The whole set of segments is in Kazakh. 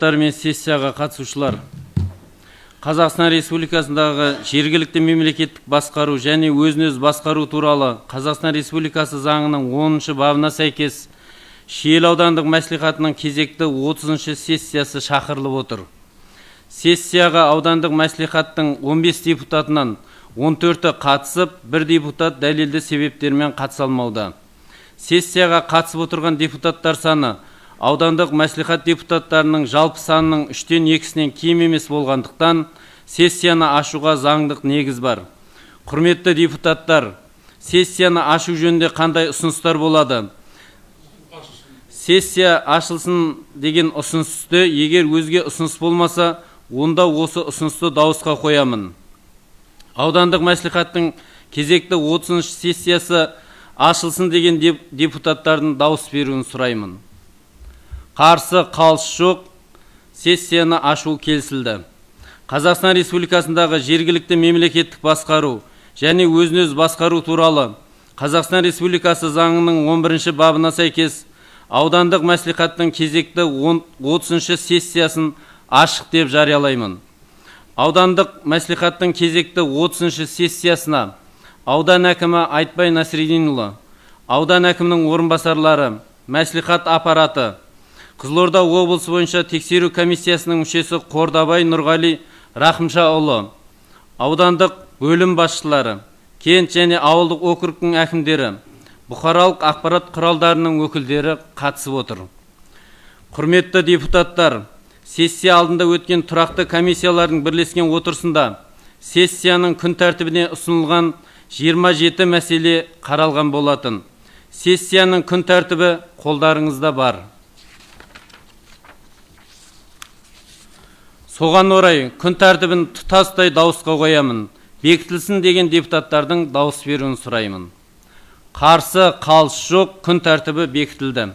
мен сессияға қатысушылар, Қазақстан Республикасындағы жергілікті мемлекеттік басқару және өзін-өзі басқару туралы Қазақстан Республикасы заңының 10-шы бабына сәйкес Шиелі аудандық мәслихатының кезекті 30-шы сессиясы шақырылып отыр. Сессияға аудандық мәслихаттың 15 депутатынан 14-і қатысып, 1 депутат дәлелді себептермен қатыса алмауда. Сессияға қатысып отырған депутаттар саны аудандық мәслихат депутаттарының жалпы санының 3-тен 2-сінен кем емес болғандықтан, сессияны ашуға заңдық негіз бар. Құрметті депутаттар, сессияны ашу жөнінде қандай ұсыныстар болады? Сессия ашылсын деген ұсынысты, егер өзге ұсыныс болмаса, онда осы ұсынысты дауысқа қоямын. Аудандық мәслихаттың кезекті 30-шы сессиясы ашылсын деген депутаттардың дауыс беруін сұраймын. Қарсы қалыс жоқ, сессияны ашу келісілді. Қазақстан Республикасындағы жергілікті мемлекеттік басқару және өзін-өзі басқару туралы Қазақстан Республикасы заңының 11-ші бабына сәйкес аудандық мәслихаттың кезекті 30-шы сессиясын ашық деп жариялаймын. Аудандық мәслихаттың кезекті 30-шы сессиясына аудан әкімі Айтбай Насреддинұлы, аудан әкімінің орынбасарлары, мәслихат аппараты, Қызылорда облысы бойынша тексеру комиссиясының мүшесі Қордабай Нұрғали Рахымшаұлы, аудандық бөлім басшылары, кент және ауылдық округтың әкімдері, бұқаралық ақпарат құралдарының өкілдері қатысып отыр. Құрметті депутаттар, сессия алдында өткен тұрақты комиссиялардың бірлескен отырысында сессияның күн тәртібіне ұсынылған 27 мәселе қаралған болатын. Сессияның күн тәртібі қолдарыңызда бар. Соған орай күн тәртібін тұтастай дауысқа қоямын. Бекітілсін деген депутаттардың дауыс беруін сұраймын. Қарсы қалыс жоқ, күн тәртібі бекітілді.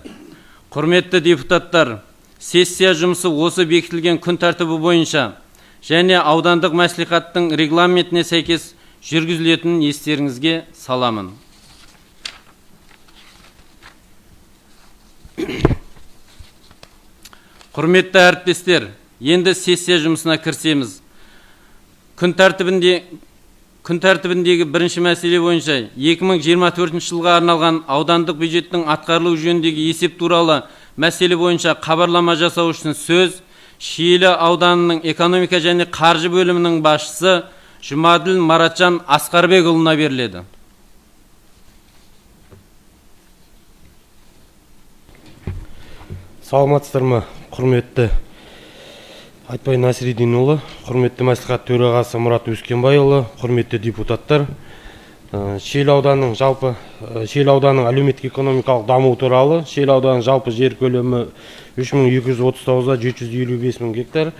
Құрметті депутаттар, сессия жұмысы осы бекітілген күн тәртібі бойынша және аудандық мәслихаттың регламентіне сәйкес жүргізілетінін естеріңізге саламын. Құрметті әріптестер, енді сессия жұмысына кірісеміз. Күн тәртібіндегі бірінші мәселе бойынша 2024 жылға арналған аудандық бюджеттің атқарылуы жөніндегі есеп туралы мәселе бойынша хабарлама жасау үшін сөз Шиелі ауданының экономика және қаржы бөлімінің басшысы Жұмаділ Маратжан Асқарбекұлына беріледі. Саламатсыздар ма, құрметті Айтбай Насреддинұлы, құрметті мәслихат төрағасы Мұрат Өскенбайұлы, құрметті депутаттар. Шиелі ауданының әлеуметтік экономикалық даму туралы Шиелі ауданының жалпы жер көлемі 3239-да 755 мың гектар.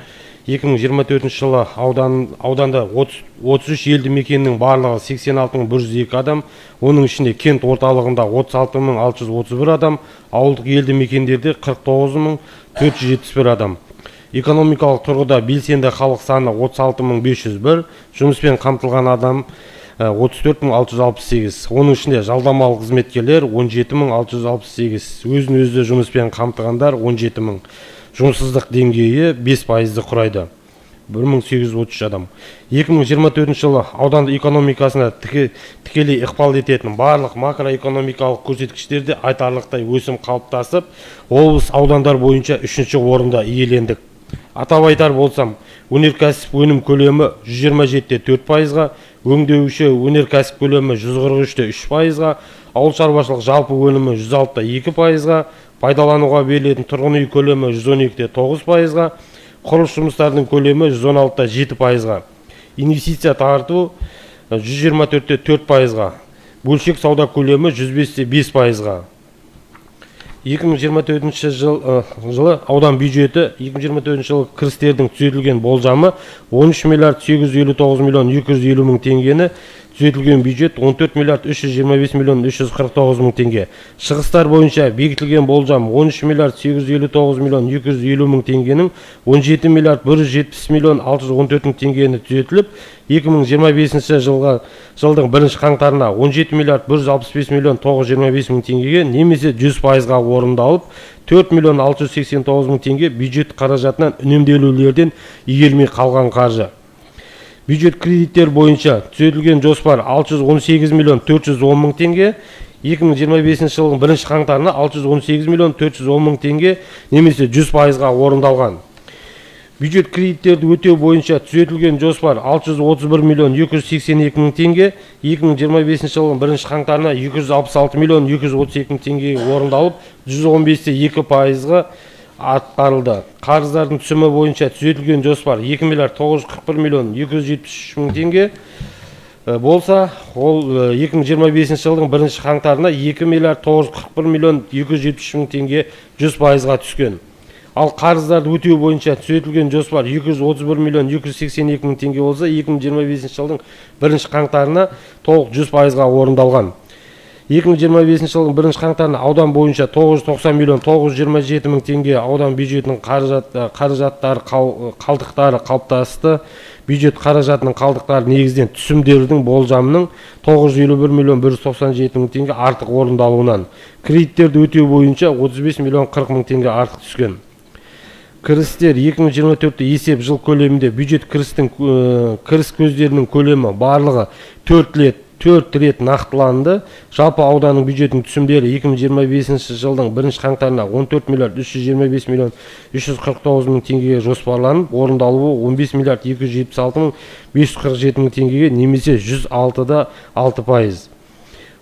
2024 жылы ауданда 33 елді мекеннің барлығы 86.102 адам, оның ішінде кент орталығында 36.631 адам, ауылдық елді мекендерде 49.471 адам. Экономикалық тұрғыда белсенді халық саны 36.501, жұмыспен қамтылған адам 34.668, оның ішінде жалдамалы қызметкерлер 17.668, өзін-өзі жұмыспен қамтығандар 17 мың. Жұмыссыздық деңгейі 5%-ді құрайды, 1833 адам. 2024 жылы ауданды экономикасына тікелей ықпал ететін барлық макроэкономикалық көрсеткіштерде айтарлықтай өсім қалыптасып, облыс аудандар бойынша 3-ші орында иелендік. Атап айтар болсам, өнеркәсіп өнім көлемі 127.4%-ға, өңдеуші өнеркәсіп көлемі 143.3%-ға, ауыл шаруашылық жалпы өнімі 106.2%-ға, пайдалануға берілетін тұрғын үй көлемі 112.9%-ға, құрылыс жұмыстарының көлемі 116.7%-ға, инвестиция тарту 124.4%-ға, бөлшек сауда көлемі 105.5%-ға. 2024 жылы аудан бюджеті 2024 жылы кірістердің түзетілген болжамы 13 миллиард 859 миллион 250 мың теңгені түзетілген бюджет 14 миллиард 325 миллион 349 мың теңге. Шығыстар бойынша бекітілген болжам 13 миллиард 859 миллион 250 мың теңгенің 17 миллиард 170 миллион 614 мың теңгені түзетіліп, 2025 жылдың 1 қаңтарына 17 миллиард 165 миллион 925 мың теңгеге немесе 100%-ға орындалып, 4 миллион 689 мың теңге бюджет қаражатынан үнемделулерден игерілмей қалған қаржы. Бюджет кредиттер бойынша түзетілген жоспар 618 миллион 410 мың теңге, 2025 жылдың 1 қаңтарына 618 миллион 410 мың теңге немесе 100%-ға орындалған. Бюджет кредиттерді өтеу бойынша түзетілген жоспар 631 миллион 282 мың теңге, 2025 жылдың 1 қаңтарына 266 миллион 232 мың теңге орындалып, 115-2%-ға атқарылды. Қарыздардың түсімі бойынша түзетілген жоспар 2 миллиард 941 миллион 273 мың теңге болса, ол 2025 жылдың 1 қаңтарына 2 миллиард 941 миллион 273 мың теңге 100%-ға түскен. Ал қарыздарды өтеу бойынша түзетілген жоспар 231 миллион 282 мың теңге болса, 2025 жылдың 1 қаңтарына толық 100%-ға орындалған. 2025 жылдың 1 қаңтарына аудан бойынша 990 миллион 927 мың теңге аудан бюджетінің қаражаттары қалдықтары қалыптасты. Бюджет қаражатының қалдықтары негізден түсімдердің болжамының 951 миллион 197 мың теңге артық орындалуынан. Кредиттерді өтеу бойынша 35 миллион 40 мың теңге артық түскен. Кірістер 2024 есеп жыл көлемінде бюджет кіріс көздерінің көлемі барлығы 4 рет нақтыланды. Жалпы ауданның бюджетінің түсімдері 2025 жылдың 1 қаңтарына 14 миллиард 325 миллион 349 мың теңгеге жоспарланып, орындалуы 15 миллиард 276 мың 547 мың теңгеге немесе 106%.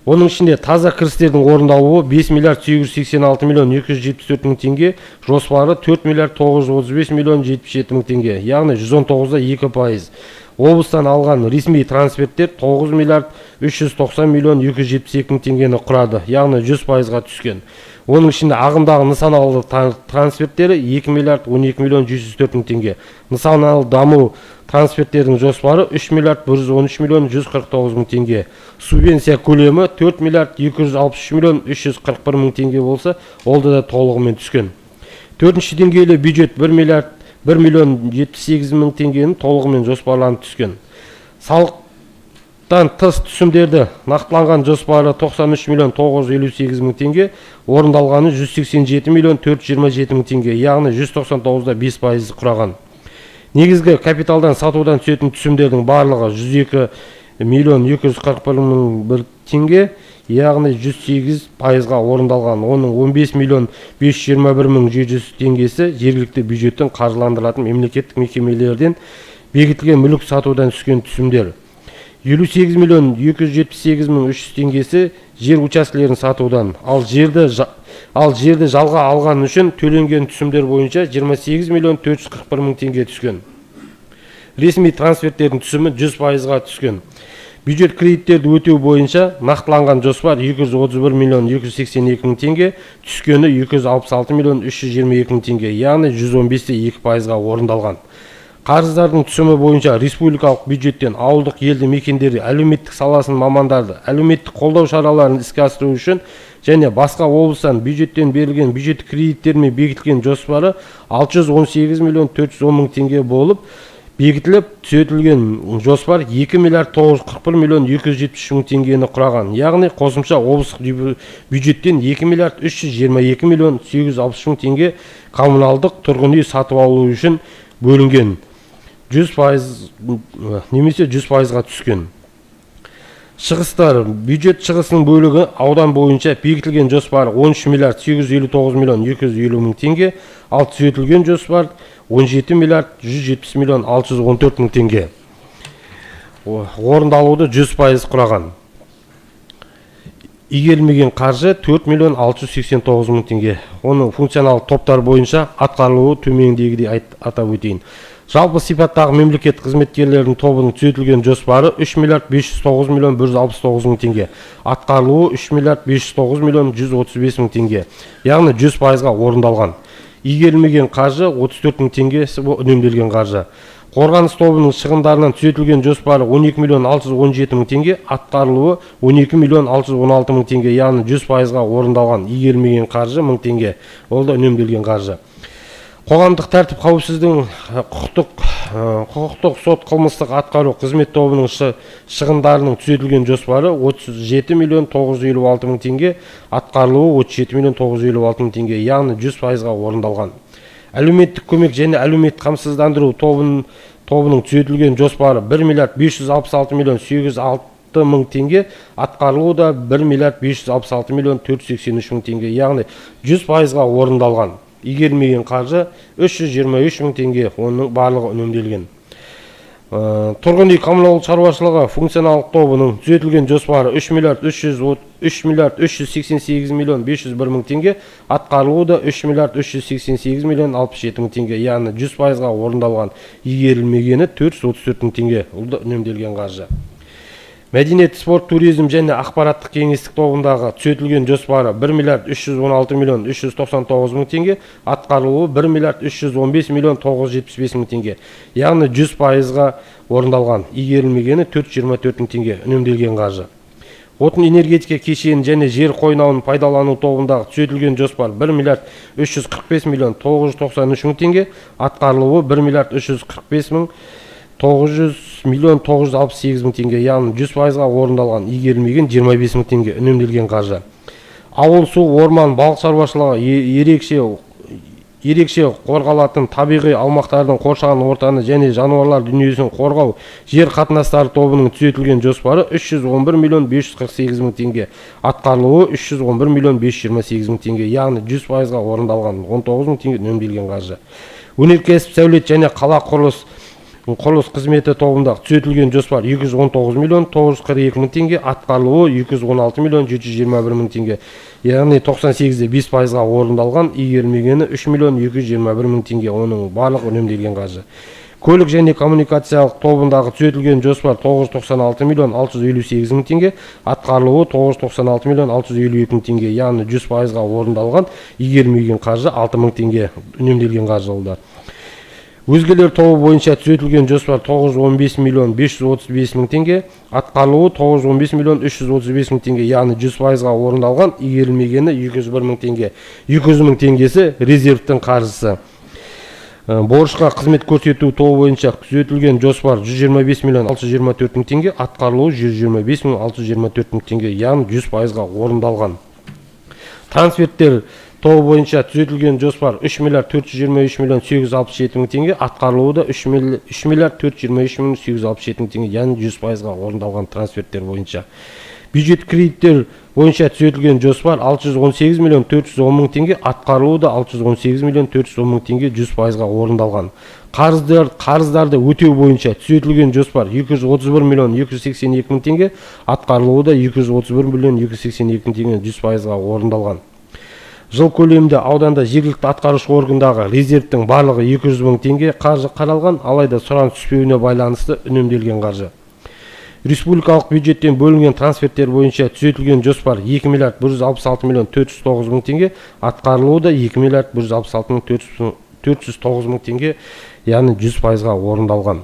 Оның ішінде таза кірістердің орындалуы 5 миллиард 786 миллион 274 мың теңге, жоспары 4 миллиард 935 миллион 77 мың теңге, яғни 119%. Облыстан алған ресми трансферттер 9 миллиард 390 миллион 272 мың теңгені құрады, яғни 100%-ға түскен. Оның ішінде ағымдағы нысаналы трансферттері 2 миллиард 12 миллион 104 мың теңге. Нысаналы даму трансферттердің жоспары 3 миллиард 113 миллион 149 мың теңге. Субвенция көлемі 4 миллиард 263 миллион 341 мың теңге болса, олды да толығымен түскен. Төртінші деңгейлі бюджет 1 миллиард 1 миллион 78 мың теңгенің толығымен жоспарланып түскен. Салықтан тыс түсімдерді нақтыланған жоспары 93 миллион 958 мың теңге, орындалғаны 187 миллион 427 мың теңге, яғни 199%-5% құраған. Негізгі капиталдан сатудан түсетін түсімдердің барлығы 102 миллион 241 мың бір теңге, яғни 108%-ға орындалған. Оның 15 миллион 521 мың 700 теңгесі жергілікті бюджеттен қаржыландырылатын мемлекеттік мекемелерден бекітілген мүлік сатудан түскен түсімдер. 58 миллион 278 мың 300 теңгесі жер учаскелерін сатудан, ал жерді жалға алған үшін төленген түсімдер бойынша 28 миллион 441 мың теңге түскен. Ресми трансферттердің түсімі 100%-ға түскен. Бюджет кредиттерді өтеу бойынша нақтыланған жоспар 231 миллион 282 мың теңге, түскені 266 миллион 322 мың теңге, яғни 115%-2%-ға орындалған. Қарыздардың түсімі бойынша республикалық бюджеттен ауылдық елді мекендерді әлеуметтік саласын мамандарды әлеуметтік қолдау шараларын іске асыру үшін және басқа облыстан бюджеттен берілген бюджет кредиттермен бекітілген жоспары 618 миллион 410 мың теңге болып, бекітіліп, түзетілген жоспар 2 миллиард 941 миллион 273 мың теңгені құраған. Яғни қосымша облыстық бюджеттен 2 миллиард 322 миллион 860 мың теңге коммуналдық тұрғын үй сатып алу үшін бөлінген. 100% немесе 100%-ға түскен. Шығыстар, бюджет шығысының бөлігі аудан бойынша бекітілген жоспар 13 миллиард 859 миллион 250 мың теңге, ал түзетілген жоспар 17 миллиард 170 миллион 614 мың теңге. Орындалуды 100% құраған. Игерілмеген қаржы 4 миллион 689 мың теңге. Оның функционал топтар бойынша атқарылуы төмендегідей атап өтейін. Жалпы сипаттағы мемлекет қызметкерлерінің тобының түзетілген жоспары 3 миллиард 509 миллион 169 мың теңге. Атқарылуы 3 миллиард 509 миллион 135 мың теңге. Яғни 100%-ға орындалған. игерілмеген қаржы 34 мың теңгесі үнемделген қаржы. Қорғаныс тобының шығындарынан түзетілген жоспары 12 миллион 617 мың теңге, атқарылуы 12 миллион 616 мың теңге, яғни 100%-ға орындалған. Игерілмеген қаржы 1000 теңге, ол да үнемделген қаржы. Қоғамдық тәртіп қауіпсіздігінің құқықтық сот қылмыстық атқару қызмет тобының шығындарының түзетілген жоспары 37 миллион 956 мың теңге, атқарылуы 37 миллион 956 мың теңге, яғни 100%-ға орындалған. Әлеуметтік көмек және әлеуметтік қамсыздандыру тобының түзетілген жоспары 1 миллиард 566 миллион 806 мың теңге, атқарылуы да 1 миллиард 566 миллион 483 мың теңге, яғни 100%-ға орындалған. Игерілмеген қаржы 323 мың теңге, оның барлығы үнемделген. Тұрғын үй коммуналдық шаруашылығы функционалдық тобының түзетілген жоспары 3 миллиард 388 миллион 501 мың теңге, атқарылуы да 3 миллиард 388 миллион 67 мың теңге, яғни 100%-ға орындалған. Игерілмегені 434 мың теңге, ол да үнемделген қаржы. Мәдениет, спорт, туризм және ақпараттық кеңестік тобындағы түзетілген жоспары 1 миллиард 316 миллион 399 мың теңге, атқарылуы 1 миллиард 315 миллион 975 мың теңге, яғни 100%-ға орындалған. Игерілмегені 424 мың теңге, үнемделген қаржы. Отын энергетика кешенін және жер қойнауын пайдалану тобындағы түзетілген жоспар 1 миллиард 345 миллион 993 мың теңге, атқарылуы 1 миллиард 345 мың 900 миллион 968 мың теңге, яғни 100%-ға орындалған. Игерілмеген 25 мың теңге, үнемделген қаржы. Ауыл, су, орман, балық шаруашылығы ерекше қорғалатын табиғи аумақтардың қоршаған ортаны және жануарлар дүниесін қорғау жер қатынастары тобының түзетілген жоспары 311 миллион 548 мың теңге, атқарылуы 311 миллион 528 мың теңге, яғни 100%-ға орындалған. 19 мың теңге үнемделген қаржы. Өнеркәсіп, сәулет және қала құрылыс қызметі тобындағы түзетілген жоспар 219 миллион 942 мың теңге, атқарылуы 216 миллион 721 мың теңге, яғни 98-де 5%-ға орындалған. Игерілмегені 3 миллион 221 мың теңге, оның барлық үнемделген қаржы. Көлік және коммуникациялық тобындағы түзетілген жоспар 996 миллион 658 мың теңге, атқарылуы 996 миллион 652 мың теңге, яғни 100%-ға орындалған. Игерілмеген қаржы 6 мың теңге, үнемделген қаржы олдар. Өзгелер тобы бойынша түзетілген жоспар 915 миллион 535 мың теңге, атқарылуы 915 миллион 335 мың теңге, яғни 100%-ға орындалған. Игерілмегені 201 мың теңге. 200 мың теңгесі резервтің қаржысы. Борышқа қызмет көрсету тобы бойынша түзетілген жоспар 125 миллион 624 мың теңге, атқарылуы 125 миллион 624 мың теңге, яғни 100%-ға орындалған. Трансферттер тобы бойынша түзетілген жоспар 3 миллиард 423 миллион 867 мың теңге, атқарылуы да 3 миллиард 423 миллион 867 мың теңге, яғни 100%-ға орындалған трансферттер бойынша. Бюджет кредиттер бойынша түзетілген жоспар 618 миллион 410 мың теңге, атқарылуы да 618 миллион 410 мың теңге, 100%-ға орындалған. Қарыздарды өтеу бойынша түзетілген жоспар 231 миллион 282 мың теңге, атқарылуы да 231 миллион 282 мың теңге, 100%-ға орындалған. Жыл көлемінде ауданда жергілікті атқарушы органдағы резервтің барлығы 200 мың теңге қаржы қаралған, алайда сұраныс түспеуіне байланысты үнемделген қаржы. Республикалық бюджеттен бөлінген трансферттер бойынша түзетілген жоспар 2 миллиард 166 миллион 409 мың теңге, атқарылуы да 2 миллиард 166 миллион 409 мың теңге, яғни 100%-ға орындалған.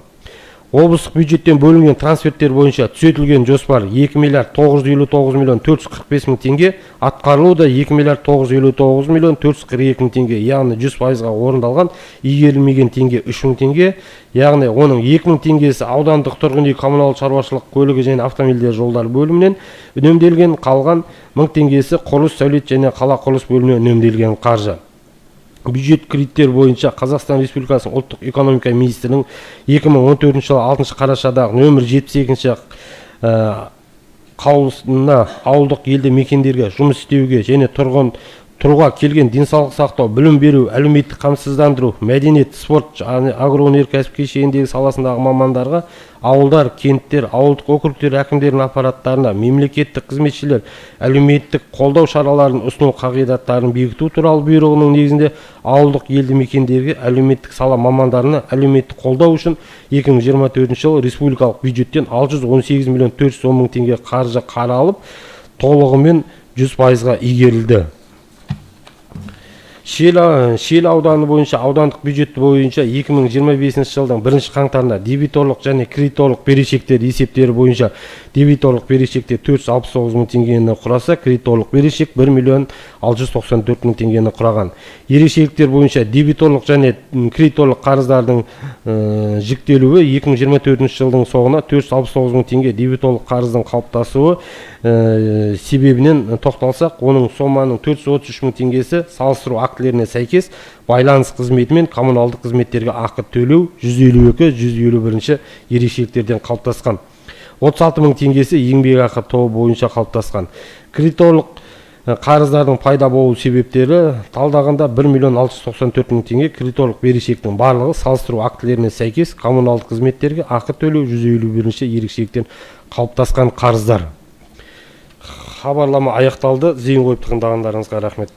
Облыстық бюджеттен бөлінген трансферттер бойынша түзетілген жоспар 2 миллиард 959 миллион 445 мың теңге, атқарылуы да 2 миллиард 959 миллион 442 мың теңге, яғни 100%-ға орындалған. Игерілмеген теңге 3 мың теңге, яғни оның 2 мың теңгесі аудандық тұрғын үй коммуналдық шаруашылық көлігі және автомобильдер жолдар бөлімінен үнемделген, қалған 1000 теңгесі құрылыс, сәулет және қала құрылыс бөлімінен үнемделген қаржы. Бюджет кредиттер бойынша Қазақстан Республикасының ұлттық экономика министрінің 2014 жылы 6 қарашадағы нөмір 72 қаулысына ауылдық елді мекендерге жұмыс істеуге және тұруға келген денсаулық сақтау, білім беру, әлеуметтік қамсыздандыру, мәдениет, спорт және агроөнеркәсіп кешеніндегі саласындағы мамандарға, ауылдар, кенттер, ауылдық округтер әкімдерінің аппараттарына, мемлекеттік қызметшілер әлеуметтік қолдау шараларын ұсыну қағидаттарын бекіту туралы бұйрығының негізінде ауылдық елді мекендерге әлеуметтік сала мамандарына әлеуметтік қолдау үшін 2024 жылы республикалық бюджеттен 618 миллион 410 мың теңге қаржы қаралып, толығымен 100%-ға игерілді. Шел ауданы бойынша аудандық бюджеті бойынша 2025 жылдың 1 қаңтарында дебиторлық және кредиторлық берешектер есептері бойынша дебиторлық берешектер 469 мың теңгені құраса, кредиторлық берешек 1 миллион 694 мың теңгені құраған. Ерекшеліктер бойынша дебиторлық және кредиторлық қарыздардың жіктелуі 2024 жылдың соңына 469 мың теңге дебиторлық қарыздың қалыптасуы себебінен тоқталсақ, оның соманың 433 мың теңгесі салыстыру актілеріне сәйкес байланыс қызметі мен коммуналдық қызметтерге ақы төлеу 152-151 ерекшеліктерден қалыптасқан. 36 мың теңгесі еңбекақы тобы бойынша қалыптасқан. Кредиторлық қарыздардың пайда болу себептері талдағанда 1 миллион 694 мың теңге кредиторлық берешектің барлығы салыстыру актілеріне сәйкес коммуналдық қызметтерге ақы төлеу 151 ерекшеліктен қалыптасқан қарыздар. Хабарлама аяқталды. Зейін қойып тыңдағандарыңызға рахмет.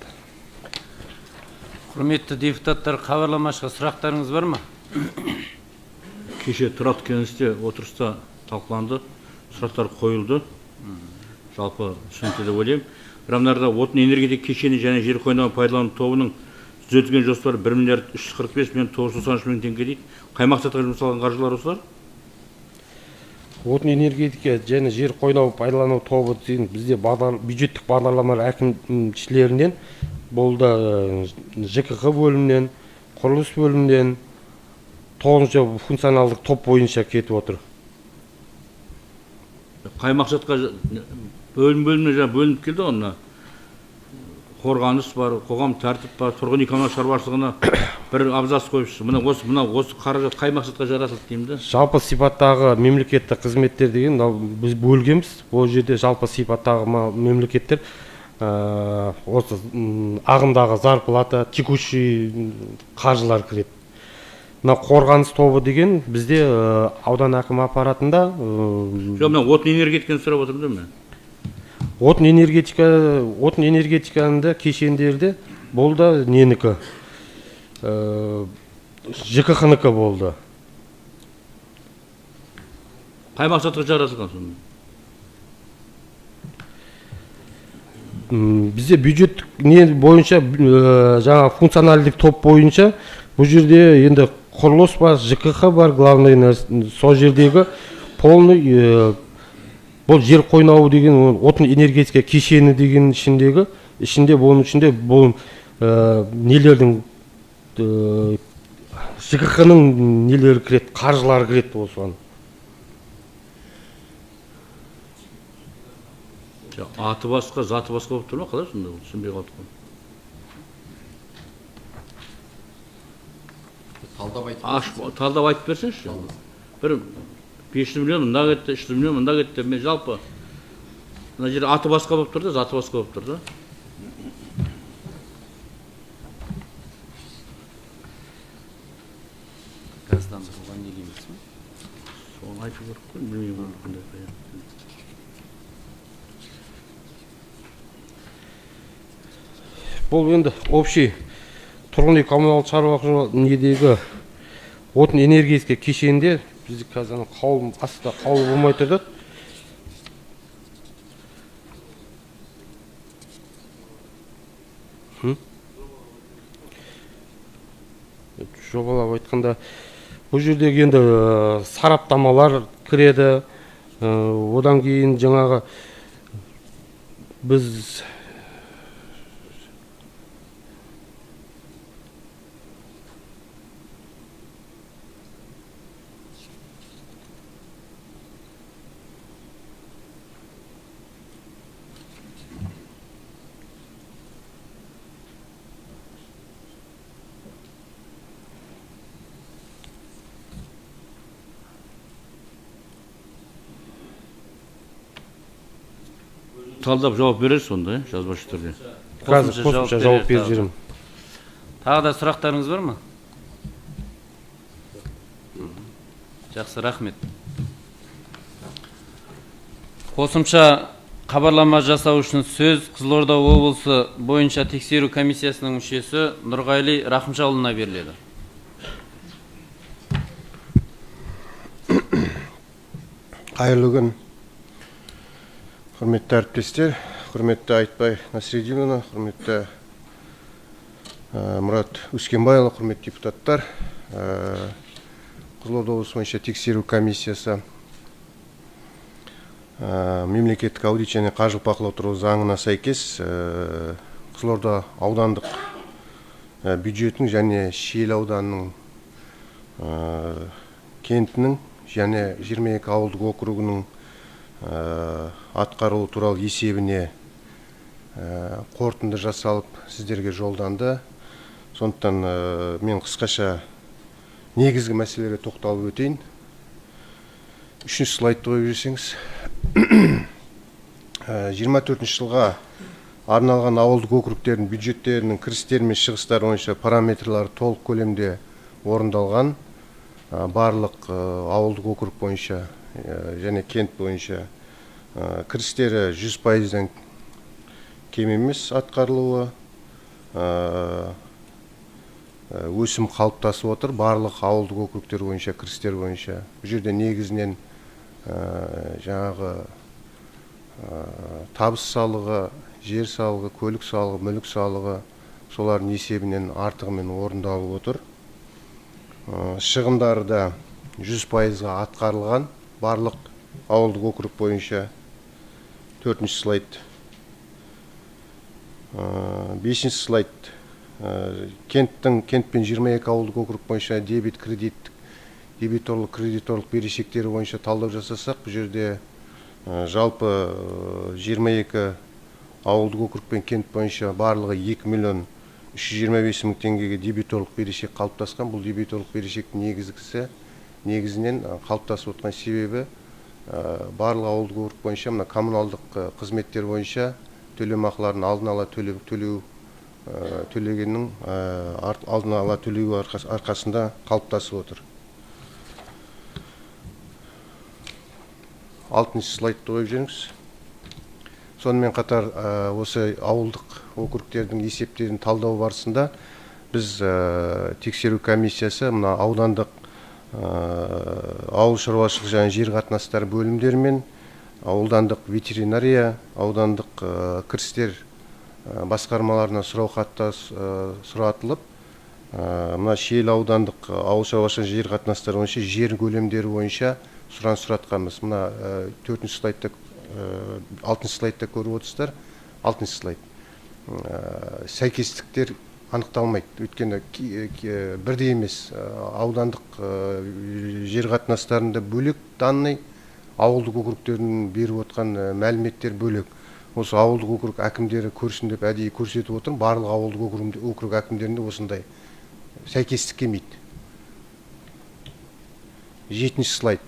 Құрметті депутаттар, хабарламашыға сұрақтарыңыз бар ма? Кеше тұрақты кеңесте отырыста талқыланды, сұрақтар қойылды. Жалпы түсінікті деп ойлаймын. Рамдарда отын энергетика кешені және жер қойнауын пайдалану тобының түзетілген жоспары 1 миллиард 345 миллион 993 мың теңге дейді. Қай мақсатқа жұмсалған қаржылар осылар? Отын энергетика және жер қойнау пайдалану тобы деген бізде бюджеттік бағдарламалар әкімшілерінен болды, ЖКХ бөлімінен, құрылыс бөлімінен 9-шы функционалдық топ бойынша кетіп отыр. Қай мақсатқа бөліміне жаңа бөлініп келді онына? Қорғаныс бар, қоғам тәртіп бар, тұрғын үй коммуналдық шаруашылығына бір абзац қойыпсыз. Мына осы қаражат қай мақсатқа жаратылды деймді? Жалпы сипаттағы мемлекеттік қызметтер деген біз бөлгенбіз. Бұл жерде жалпы сипаттағы мемлекеттер осы ағымдағы зарплата, текущий қаржылар кіреді. Мына қорғаныс тобы деген бізде аудан әкімі аппаратында мына отын энергетиканы сұрап отырмын да мен. Отын энергетиканы кешендерде болды ненікі? ЖКХ-нікі болды. Қай мақсатқа жаратылған сонда? Бізде бюджет не бойынша жаңа функционалдық топ бойынша бұл жерде енді құрылыс бар, ЖКХ бар, главный сол жердегі полный бұл жер қойнауы деген отын энергетика кешені деген ішінде бұның ішінде бұл нелердің ЖКХ-ның нелері кіреді, қаржылары кіреді осыған. Аты басқа, заты басқа болып тұр ма? Қалай сонда? Түсінбей қалдық қой. Талдап айтып берсеңізші. Бір 500 миллион мында кетті, 300 миллион мында кетті. Мен жалпы мына жер аты басқа болып тұр да, заты басқа болып тұр да. Газдандырылған не дейміз ме? Соны айтып көріп қой, білмеймін қандай. Бұл енді общий тұрғын үй коммуналдық шаруашылық недегі отын энергетика кешенде бізде қазір қаулы астында қаулы болмай тұрды. Жобалап айтқанда бұл жердегі енді сараптамалар кіреді. Одан кейін жаңағы біз Талдап жауап берер сонда, жазбашы түрде. Қазір қосымша жауап беріп жүрмін. Тағы да сұрақтарыңыз бар ма? Жақсы, рахмет. Қосымша хабарлама жасау үшін сөз Қызылорда облысы бойынша тексеру комиссиясының мүшесі Нұрғали Рахымжанұлына беріледі. Қайырлы күн. Құрметті әріптестер, құрметті Айтбай Насреддинұлы, құрметті Мұрат Өскенбайұлы, құрметті депутаттар, Қызылорда облысы бойынша тексеру комиссиясы мемлекеттік аудит және қаржылық бақылау туралы заңына сәйкес Қызылорда аудандық бюджетінің және Шиелі ауданының кентінің және 22 ауылдық округінің атқарылу туралы есебіне қорытынды жасалып сіздерге жолданды. Сондықтан мен қысқаша негізгі мәселелерге тоқталып өтейін. Үшінші слайдты қойып жіберсеңіз. 24 жылға арналған ауылдық округтердің бюджеттерінің кірістері мен шығыстары бойынша параметрлары толық көлемде орындалған. Барлық ауылдық округ бойынша және кент бойынша кірістері 100%-ден кем емес атқарылуы, өсім қалыптасып отыр. Барлық ауылдық округтер бойынша кірістер бойынша. Бұл жерде негізінен жаңағы табыс салығы, жер салығы, көлік салығы, мүлік салығы солардың есебінен артығымен орындалып отыр. Шығындары да 100%-ға атқарылған барлық ауылдық округ бойынша. 4-ші слайд. 5-ші слайд. Кентпен 22 ауылдық округ бойынша дебиторлық кредиторлық берешектері бойынша талдау жасасақ, бұл жерде жалпы 22 ауылдық округ пен кент бойынша барлығы 2 миллион 325 мың теңгеге дебиторлық берешек қалыптасқан. Бұл дебиторлық берешектің негізінен қалыптасып отқан себебі барлық ауылдық округ бойынша мына коммуналдық қызметтер бойынша төлемақыларын алдын ала төлегеннің алдын ала төлеу арқасында қалыптасып отыр. 6-шы слайдты қойып жүріңіз. Сонымен қатар осы ауылдық округтердің есептерін талдау барысында біз тексеру комиссиясы мына аудандық ауыл шаруашылық және жер қатынастары бөлімдері мен аудандық ветеринария, аудандық кірістер басқармаларына сұраққа сұратылып, мына Шиелі аудандық ауыл шаруашылық жер қатынастары бойынша жер көлемдері бойынша сұраныс сұратқанбыз. Мына 4-ші слайдта, 6-ші слайдта көріп отырсыздар. 6-ші слайд. Сәйкестіктер анықталмайды. Өйткені бірдей емес. Аудандық жер қатынастарында бөлек данный, ауылдық округтердің беріп отқан мәліметтер бөлек. Осы ауылдық округ әкімдері көрсін деп әдейі көрсетіп отыр. Барлық ауылдық округ әкімдерінде осындай сәйкестік келмейді. 7-ші слайд.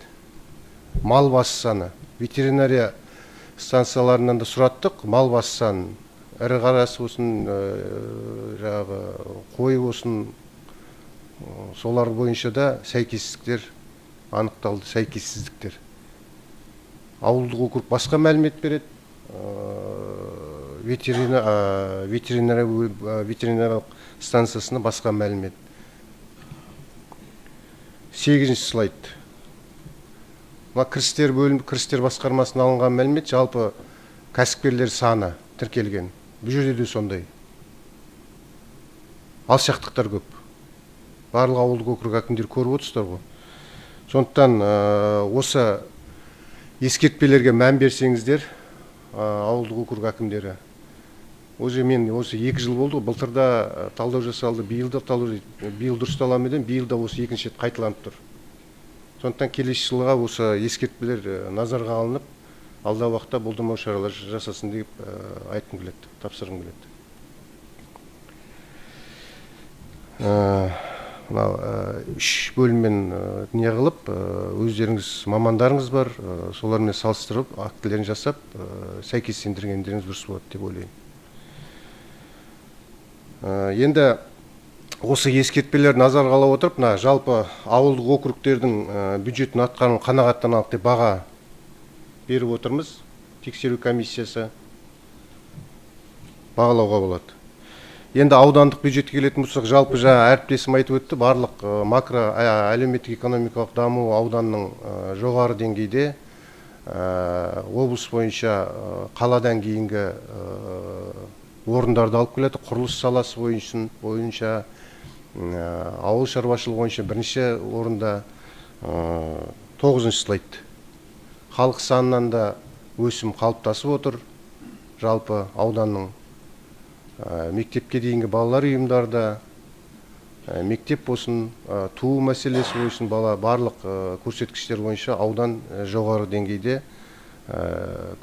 Мал басы саны. Ветеринария станцияларынан да сұраттық. Мал басы саны. Ірі қарасы болсын, жаңағы қой болсын, солар бойынша да сәйкестіктер анықталды, сәйкессіздіктер. Ауылдық округ басқа мәлімет береді. Ветеринариялық станциясына басқа мәлімет. 8-ші слайд. Кірістер басқармасына алынған мәлімет жалпы кәсіпкерлер саны тіркелген. Бұл жерде де сондай. Алшақтықтар көп. Барлық ауылдық округ әкімдері көріп отырсыздар ғой. Сондықтан осы ескертпелерге мән берсеңіздер, ауылдық округ әкімдері. Мен 2 жыл болды, былтырда талдау жасалды, биыл дұрыстала меден, биыл да осы екінші рет қайталанып тұр. Сондықтан келесі жылға осы ескертпелер назарға алынып, алдағы уақытта болдырмау шаралар жасасын деп айтқым келеді, тапсырғым келеді. Мынау 3 бөліммен неғылып, өздеріңіз мамандарыңыз бар, солармен салыстырып, актілерін жасап, сәйкестендіргендеріңіз дұрыс болады деп ойлаймын. Енді осы ескертпелер назарға ала отырып, жалпы ауылдық округтердің бюджетін атқаруын қанағаттанарлық деп баға беріп отырмыз. Тексеру комиссиясы бағалауға болады. Енді аудандық бюджетке келетін болсақ, жалпы жаңа әріптесім айтып өтті, барлық макро әлеуметтік экономикалық даму ауданның жоғары деңгейде, облыс бойынша қаладан кейінгі орындарды алып келеді. Құрылыс саласы бойынша, ауыл шаруашылығы бойынша бірінші орында 9-шы слайд. Халық санынан да өсім қалыптасып отыр. Жалпы ауданның мектепке дейінгі балалар ұйымдарда, мектеп болсын, туу мәселесі болсын, барлық көрсеткіштер бойынша аудан жоғары деңгейде,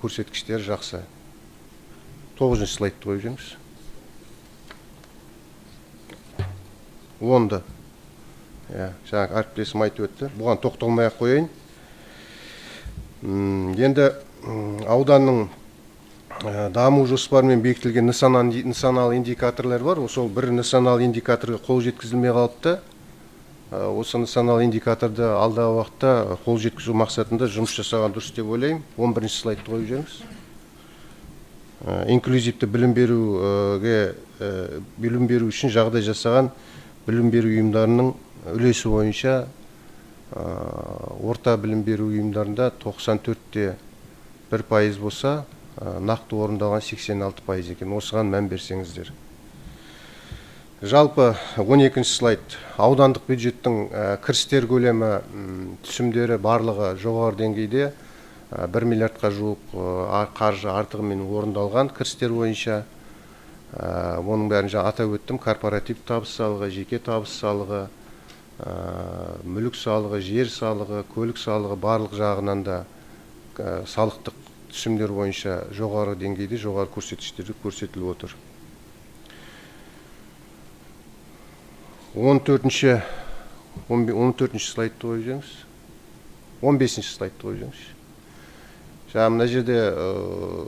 көрсеткіштер жақсы. 9-шы слайдты қойып жүріңіз. 10-ды. Жаңағы әріптесім айтып өтті. Бұған тоқталмай-ақ қояйын. Енді ауданның даму жоспарымен бекітілген нысаналы индикаторлар бар. Сол бір нысаналы индикаторға қол жеткізілмей қалыпты. Осы нысаналы индикаторды алдағы уақытта қол жеткізу мақсатында жұмыс жасаған дұрыс деп ойлаймын. 11-ші слайдты қойып жүріңіз. Инклюзивті білім беру үшін жағдай жасаған білім беру ұйымдарының үлесі бойынша орта білім беру ұйымдарында 94,1% болса, нақты орындалған 86% екен. Осыған мән берсеңіздер. Жалпы 12-ші слайд. Аудандық бюджеттің кірістер көлемі, түсімдері барлығы жоғары деңгейде 1 миллиардқа жуық қаржы артығымен орындалған кірістер бойынша. Оның бәрін жаңа атап өттім. Корпоратив табыс салығы, жеке табыс салығы, мүлік салығы, жер салығы, көлік салығы барлық жағынан да салықтық түсімдер бойынша жоғары деңгейде, жоғары көрсеткіштерде көрсетіліп отыр. 14-ші слайдты қойып жүріңіз. 15-ші слайдты қойып жүріңіз. Жаңа мына жерде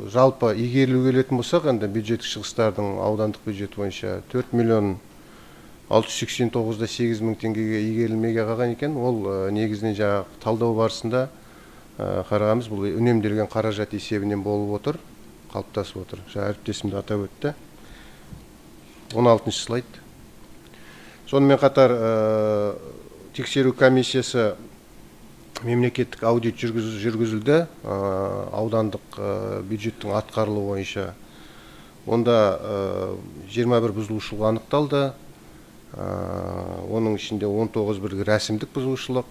жалпы игерілуге келетін болсақ, енді бюджеттік шығыстардың аудандық бюджет бойынша 4,689,8 мың теңгеге игерілмеге қалған екен. Ол негізінен жаңа талдау барысында қарағанымыз, бұл үнемделген қаражат есебінен болып отыр, қалыптасып отыр. Жаңа әріптесімді атап өтті. 16-ші слайд. Сонымен қатар тексеру комиссиясы мемлекеттік аудит жүргізілді аудандық бюджеттің атқарылуы бойынша. Онда 21 бұзылушылық анықталды. Оның ішінде 19 бір рәсімдік бұзушылық,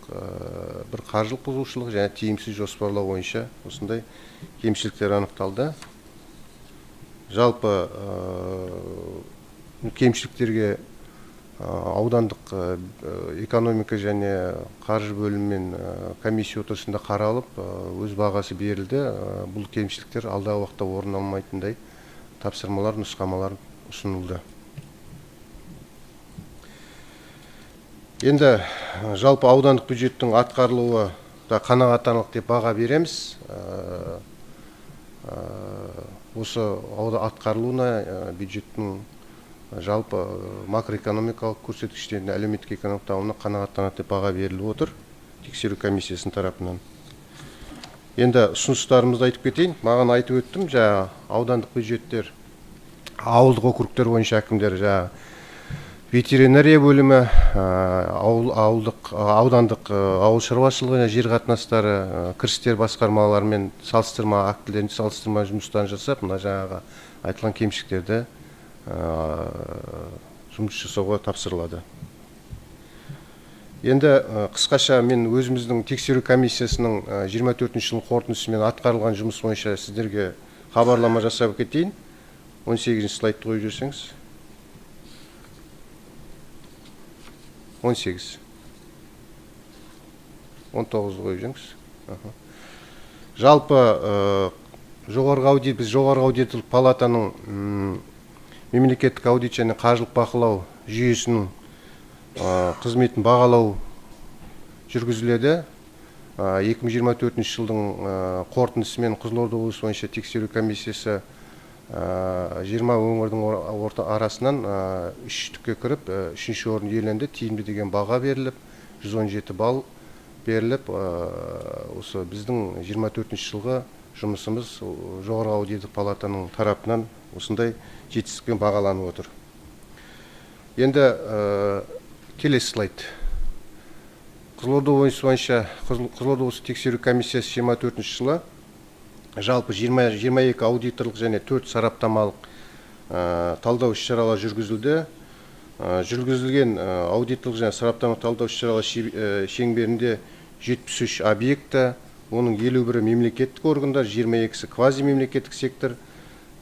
бір қаржылық бұзушылық және тиімсіз жоспарлау бойынша осындай кемшіліктер анықталды. Жалпы кемшіліктерге аудандық экономика және қаржы бөлімімен комиссия отырысында қаралып, өз бағасы берілді. Бұл кемшіліктер алдағы уақытта орын алмайтындай тапсырмалар, нұсқамалар ұсынылды. Енді жалпы аудандық бюджеттің атқарылуы да қанағаттанарлық деп баға береміз. Осы атқарылуына бюджеттің жалпы макроэкономикалық көрсеткіштеріне, әлеуметтік экономикалық дамуына қанағаттанады деп баға беріліп отыр тексеру комиссиясының тарапынан. Енді ұсыныстарымызды айтып кетейін. Маған айтып өттім, жаңа аудандық бюджеттер, ауылдық округтер бойынша әкімдер, жаңа ветеринария бөлімі, аудандық ауыл шаруашылығы, жер қатынастары, кірістер басқармаларымен салыстырма актілерін, салыстырма жұмыстарын жасап, мына жаңағы айтылған кемшіліктерді жұмыс жасауға тапсырылады. Енді қысқаша мен өзіміздің тексеру комиссиясының 24-ші жылдың қорытындысымен атқарылған жұмыс бойынша сіздерге хабарлама жасап кетейін. 18-ші слайдты қойып жүрсеңіз. 18. 19-ды қойып жүріңіз. Жалпы біз жоғарғы аудиторлық палатаның мемлекеттік аудит және қаржылық бақылау жүйесінің қызметін бағалау жүргізіледі. 2024 жылдың қорытындысымен Қызылорда облысы бойынша тексеру комиссиясы 20 өңірдің арасынан 3-түкке кіріп, 3-ші орын иеленді. Тиімді деген баға беріліп, 117 балл беріліп, осы біздің 24 жылғы жұмысымыз жоғарғы аудиторлық палатаның тарапынан осындай жетістікпен бағаланып отыр. Енді келесі слайд. Қызылорда облысы бойынша Қызылорда облысы тексеру комиссиясы 24 жылы жалпы 22 аудиторлық және 4 сараптамалық талдау іс-шаралар жүргізілді. Жүргізілген аудиттік және сараптама талдау іс-шаралар шеңберінде 73 объекті, оның 51-і мемлекеттік органдар, 22-сі квазимемлекеттік сектор,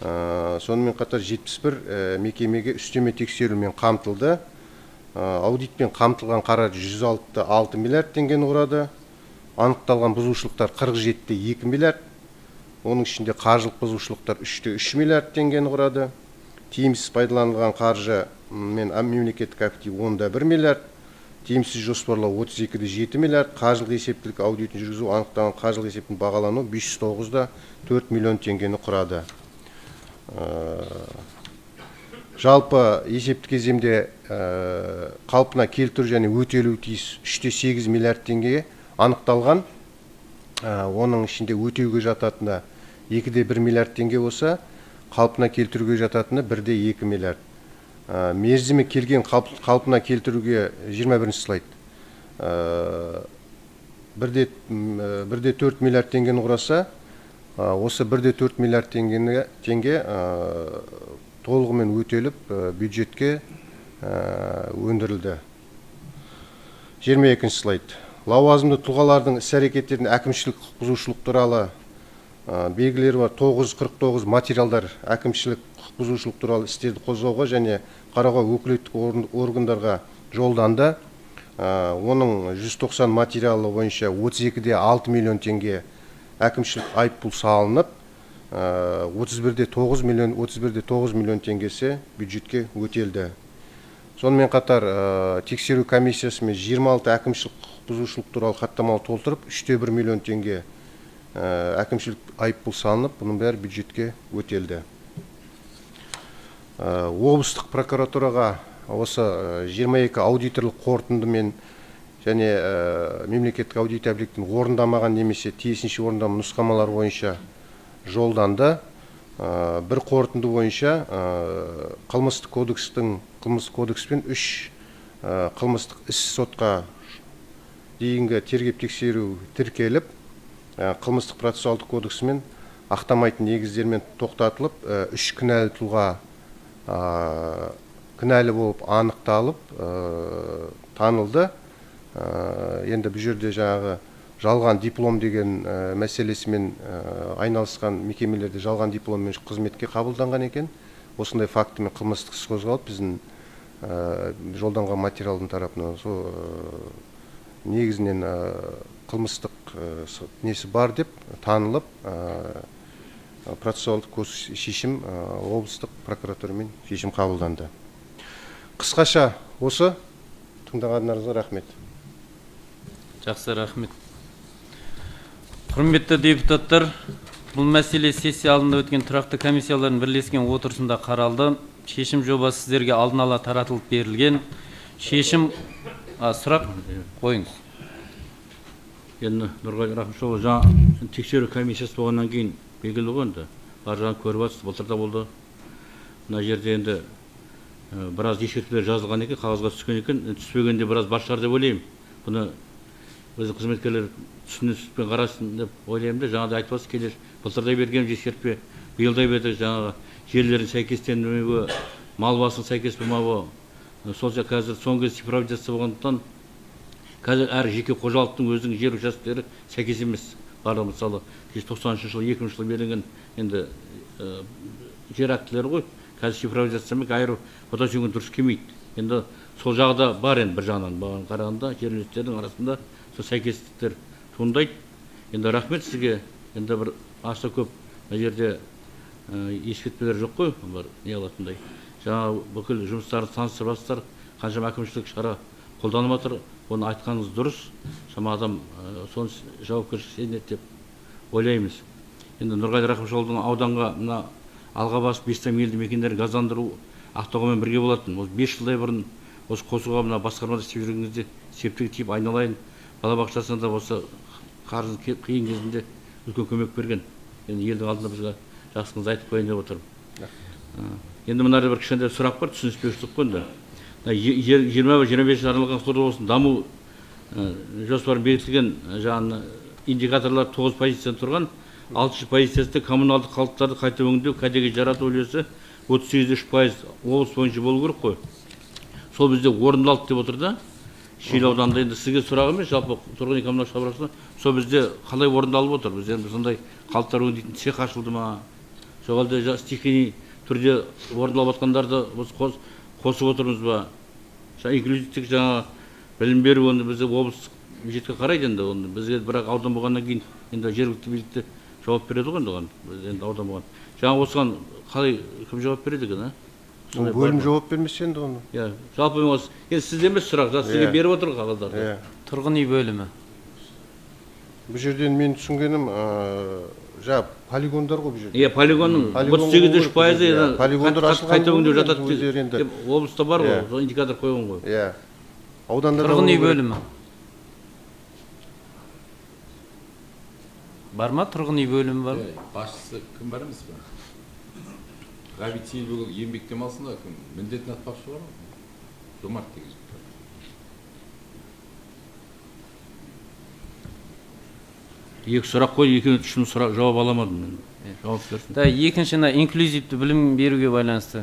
сонымен қатар 71 мекемеге үстеме тексерумен қамтылды. Аудитпен қамтылған қаражат 106 миллиард теңгені құрады. Анықталған бұзушылықтар 47,2 миллиард. Оның ішінде қаржылық бұзушылықтар 3,3 миллиард теңгені құрады. Тиімсіз пайдаланылған қаржы мен мемлекеттік актив 10,1 миллиард. Тиімсіз жоспарлау 32,7 миллиард. Қаржылық есептілік аудитін жүргізу, анықталған қаржылық есептің бағалану 509,4 миллион теңгені құрады. Жалпы есептік кеземде қалпына келтіру және өтелуі тиіс 3,8 миллиард теңге анықталған. Оның ішінде өтеуге жататыны 2,1 миллиард теңге болса, қалпына келтіруге жататыны 1,2 миллиард. Мерзімі келген қалпына келтіруге 21 слайд. 1,4 миллиард теңгені құраса, осы 1,4 миллиард теңге толығымен өтеліп бюджетке өндірілді. 22 слайд. Лауазымды тұлғалардың іс-әрекеттерін әкімшілік құқық бұзушылық туралы белгілері бар 949 материалдар әкімшілік құқық бұзушылық туралы істерді қозғауға және қарауға өкілетті органдарға жолданды. Оның 190 материалы бойынша 32,6 миллион теңге әкімшілік айыппұл салынып, 31,9 миллион теңгесі бюджетке өтелді. Сонымен қатар тексеру комиссиясымен 26 әкімшілік құқық бұзушылық туралы хаттаманы толтырып, 3,1 миллион теңге әкімшілік айыппұл салынып, бұның бәрі бюджетке өтелді. Облыстық прокуратураға осы 22 аудиторлық қорытындымен және мемлекеттік аудит объектін орындамаған немесе тиісінше орындамаған нұсқамалар бойынша жолданды. Бір қорытынды бойынша қылмыстық кодекспен 3 қылмыстық іс сотқа дейінгі тергеп тексеру тіркеліп, қылмыстық процессуалдық кодексімен ақтамайтын негіздермен тоқтатылып, 3 кінәлі тұлға кінәлі болып анықталып, танылды. Енді бұл жерде жаңағы жалған диплом деген мәселесімен айналысқан мекемелерде жалған дипломмен қызметке қабылданған екен. Осындай фактімен қылмыстық іс қозғалып, біздің жолданған материалдың тарапынан негізінен қылмыстық несі бар деп танылып, процессуалдық шешім облыстық прокуратурамен шешім қабылданды. Қысқаша осы, тыңдағандарыңызға рахмет. Жақсы, рахмет. Құрметті депутаттар, бұл мәселе сессия алдында өткен тұрақты комиссиялардың бірлескен отырысында қаралды. Шешім жобасы сіздерге алдын ала таратылып берілген. Шешім сұрақ қойыңыз. Енді Нұрғали Рахымшұлы, жаңа тексеру комиссиясы болғаннан кейін белгілі ғой, бар жағын көріп жатсыз, былтырда болды. Мына жерде енді біраз ескертулер жазылған екен, қағазға түскен екен, түспегенде біраз бар шығар деп ойлаймын. Бұны өзі қызметкерлер түсініспен қарасын деп ойлаймын да, жаңағыдай айтып жатсыз, келер былтырда берген ескертпе, биылдай бердік, жаңағы жерлердің сәйкестенбеуі, мал басының сәйкес болмауы, сол қазір соңғы цифровизация болғандықтан қазір әр жеке қожалықтың өзінің жер учаскелері сәйкес емес. Барлығы мысалы 90 жылы 2000 жылы берілген енді жер актілері ғой. Қазір цифровизациямен айыру фотосүйген дұрыс келмейді. Енді сол жағда бар енді бір жағынан қарағанда жер учаскелерінің арасында сол сәйкестіктер туындайды. Енді рахмет сізге. Енді бір аса көп мына жерде ескертпелер жоқ қой, бар не алатындай. Жаңа бүкіл жұмыстарды таныстырып жатсыздар, қаншама әкімшілік шара қолданып жатыр. Оны айтқаныңыз дұрыс. Шама адам соны жауапкершілік сезінеді деп ойлаймыз. Енді Нұрғали Рахымшұлының ауданға мына Алғабас 5 елді мекендерін газдандыру Ақтоғаймен бірге болатын. Осы 5 жылдай бұрын осы қосуға мына басқармада істеп жүргеніңізде септігі тиіп айналайын балабақшасында да осы қарыз қиын кезінде үлкен көмек берген. Енді елдің алдында бізге жақсыңызды айтып қояйын деп отырмын. Енді мына бір кішкентай сұрақ бар, түсініспеушілік қой. 20-25 аралығын құрылысын даму жоспары бекітілген жаңағы индикаторлар 9 позициядан тұрған, 6 позициясында коммуналдық қалдықтарды қайта өңдеу, кәдеге жарату үлесі 38,3% облыс бойынша болу керек қой. Сол бізде орындалды деп отыр да. Шиелі ауданында енді сізге сұрақ емес, жалпы тұрғын үй коммуналдық шаруашылығы, сол бізде қалай орындалып отыр? Біз енді сондай қалдықтар өңдейтін цех ашылды ма? Сол әлде стихийный түрде орындалып жатқандарды біз қосып отырмыз ба? Инклюзивтік жаңа білім беру, оны бізде облыстық бюджетке қарайды енді, оны бізге бірақ аудан болғаннан кейін енді жергілікті билікте жауап береді ғой оған. Біз енді аудан болған. Жаңа осыған қалай кім жауап береді екен, бөлім жауап бермесе енді оны. Иә, жалпы осы енді сізде емес сұрақ, сізге беріп отыр қағаздарды. Тұрғын үй бөлімі. Бұл жерден мен түсінгенім, жаңа полигондар ғой бұл жерде. Иә, полигонның 38,3% қайта өңдеу жатады деп облыста бар ғой, индикатор қойған ғой. Иә. Ауданда тұрғын үй бөлімі. Бар ма тұрғын үй бөлімі бар? Басшысы кім бар емес пе? Ғабит Сейілбеков еңбек демалысында кім міндетін атқарушы бар ма? Жомарт деген. Екі сұрақ қой, екінші сұрақ жауап аламадым мен. Жауап берсін. Да, екіншіні инклюзивті білім беруге байланысты.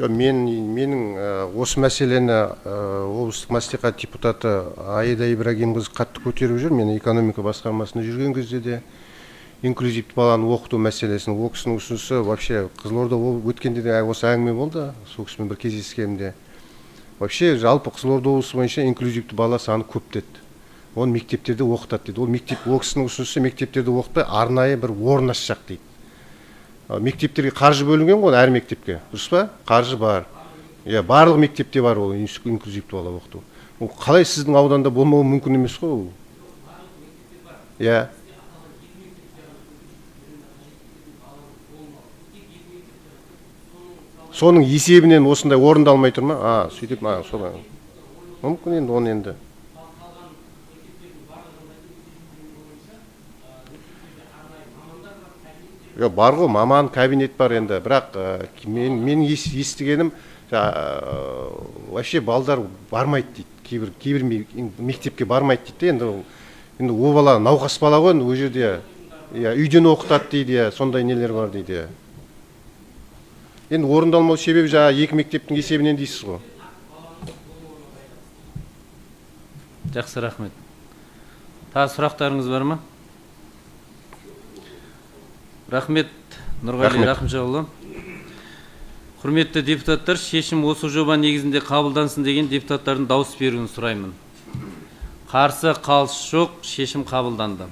Менің осы мәселені облыстық мәслихат депутаты Аида Ибрагимқызы қатты көтеріп жүр. Мен экономика басқармасында жүрген кезде де инклюзивті баланы оқыту мәселесін, ол кісінің ұсынысы вообще Қызылорда өткенде де осы әңгіме болды, сол кісімен бір кездескенде. Вообще жалпы Қызылорда облысы бойынша инклюзивті бала саны көп деді. Оны мектептерде оқытады дейді. Ол кісінің ұсынысы мектептерде оқытпай арнайы бір орын ашсақ дейді. Мектептерге қаржы бөлінген ғой, әр мектепке, дұрыс па? Қаржы бар. Иә, барлық мектепте бар ол инклюзивті бала оқыту. Ол қалай сіздің ауданда болмауы мүмкін емес қой ол? Иә. Соның есебінен осындай орындалмай тұр ма? Сөйтіп, солай. Мүмкін енді оны енді. Бар ғой, маман кабинет бар енді, бірақ мен естігенім, вообще балдар бармайды дейді, кейбір мектепке бармайды дейді. Енді о бала науқас бала ғой, ол жерде үйден оқытады дейді, сондай нелер бар дейді. Енді орындалмау себебі екі мектептің есебінен дейсіз ғой. Жақсы, рахмет. Тағы сұрақтарыңыз бар ма? Рахмет, Нұрғали Рахымжанұлы. Құрметті депутаттар, шешім осы жоба негізінде қабылдансын деген депутаттардың дауыс беруін сұраймын. Қарсы, қалыс жоқ, шешім қабылданды.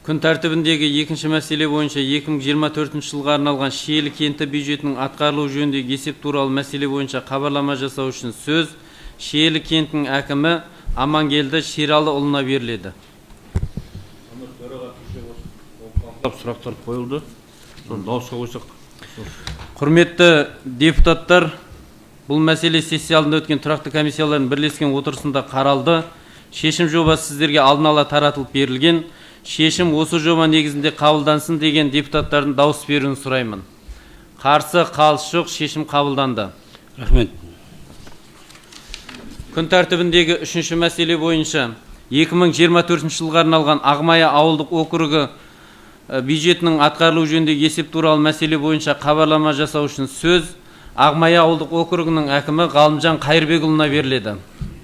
Күн тәртібіндегі екінші мәселе бойынша 2024 жылға арналған Шиелі кенті бюджетінің атқарылу жөніндегі есеп туралы мәселе бойынша хабарлама жасау үшін сөз Шиелі кентінің әкімі Амангелді Шералыұлына беріледі. Сұрақтар қойылды. Соны дауысқа қойсақ. Құрметті депутаттар, бұл мәселе сессия алдында өткен тұрақты комиссиялардың бірлескен отырысында қаралды. Шешім жобасы сіздерге алдын ала таратылып берілген. Шешім осы жоба негізінде қабылдансын деген депутаттардың дауыс беруін сұраймын. Қарсы, қалыс жоқ, шешім қабылданды. Рахмет. Күн тәртібіндегі үшінші мәселе бойынша 2024 жылға арналған Ағмая ауылдық округі бюджетінің атқарылу жөніндегі есеп туралы мәселе бойынша хабарлама жасау үшін сөз Ағмая ауылдық округінің әкімі Ғалымжан Қайырбекұлына беріледі.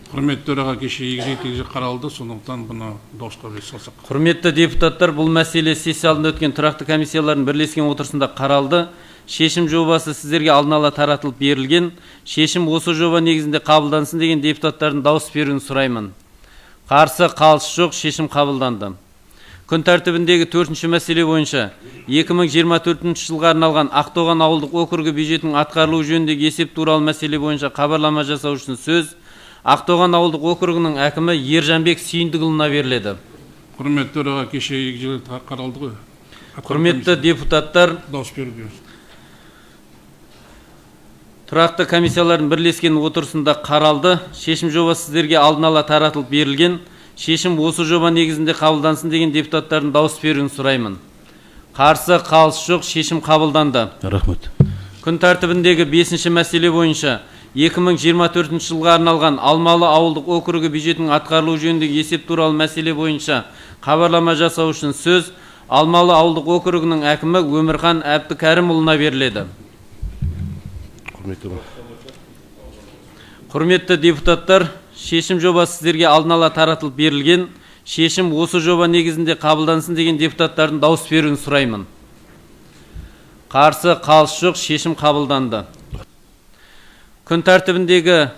Құрметті төраға, кеше егжей-тегжей қаралды, сондықтан бұны дауысқа салсақ. Құрметті депутаттар, бұл мәселе сессия алдында өткен тұрақты комиссиялардың бірлескен отырысында қаралды. Шешім жобасы сіздерге алдын ала таратылып берілген. Шешім осы жоба негізінде қабылдансын деген депутаттардың дауыс беруін сұраймын. Қарсы, қалыс жоқ, шешім қабылданды. Күн тәртібіндегі 4-ші мәселе бойынша 2024 жылға арналған Ақтоған ауылдық округі бюджетінің атқарылуы жөніндегі есеп туралы мәселе бойынша хабарлама жасау үшін сөз Ақтоған ауылдық округінің әкімі Ержанбек Сүйіндікұлына беріледі. Құрметті төраға, кеше егжейлі қаралды ғой. Құрметті депутаттар, Дауыс беруге. тұрақты комиссиялардың бірлескен отырысында қаралды. Шешім жобасы сіздерге алдын ала таратылып берілген. Шешім осы жоба негізінде қабылдансын деген депутаттардың дауыс беруін сұраймын. Қарсы, қалыс жоқ, шешім қабылданды. Рахмет. Күн тәртібіндегі 5-ші мәселе бойынша 2024 жылға арналған Алмалы ауылдық округі бюджетінің атқарылуы жөніндегі есеп туралы мәселе бойынша хабарлама жасау үшін сөз Алмалы ауылдық округінің әкімі Өмірхан Әбдікәрімұлына беріледі. Құрметті депутаттар, шешім жобасы сіздерге алдын ала таратылып берілген. Шешім осы жоба негізінде қабылдансын деген депутаттардың дауыс беруін сұраймын. Қарсы, қалыс жоқ, шешім қабылданды. Күн тәртібіндегі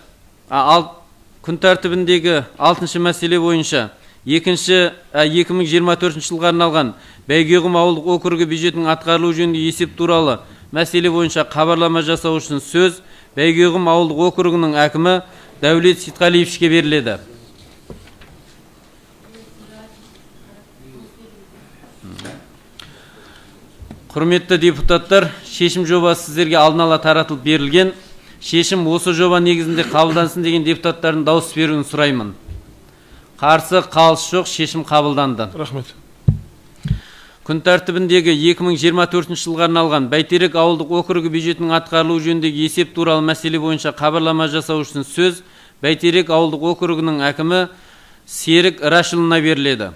6-шы мәселе бойынша 2024 жылға арналған Бәйгеқұм ауылдық округі бюджетінің атқарылуы жөніндегі есеп туралы мәселе бойынша хабарлама жасау үшін сөз Бәйгеқұм ауылдық округінің әкімі Дәулет Сейтқалиевичке беріледі. Құрметті депутаттар, шешім жобасы сіздерге алдын ала таратылып берілген. Шешім осы жоба негізінде қабылдансын деген депутаттардың дауыс беруін сұраймын. Қарсы, қалыс жоқ, шешім қабылданды. Рахмет. Күн тәртібіндегі 2024 жылға арналған Бәйтерек ауылдық округі бюджетінің атқарылуы жөніндегі есеп туралы мәселе бойынша хабарлама жасау үшін сөз Бәйтерек ауылдық округінің әкімі Серік Рашылына беріледі.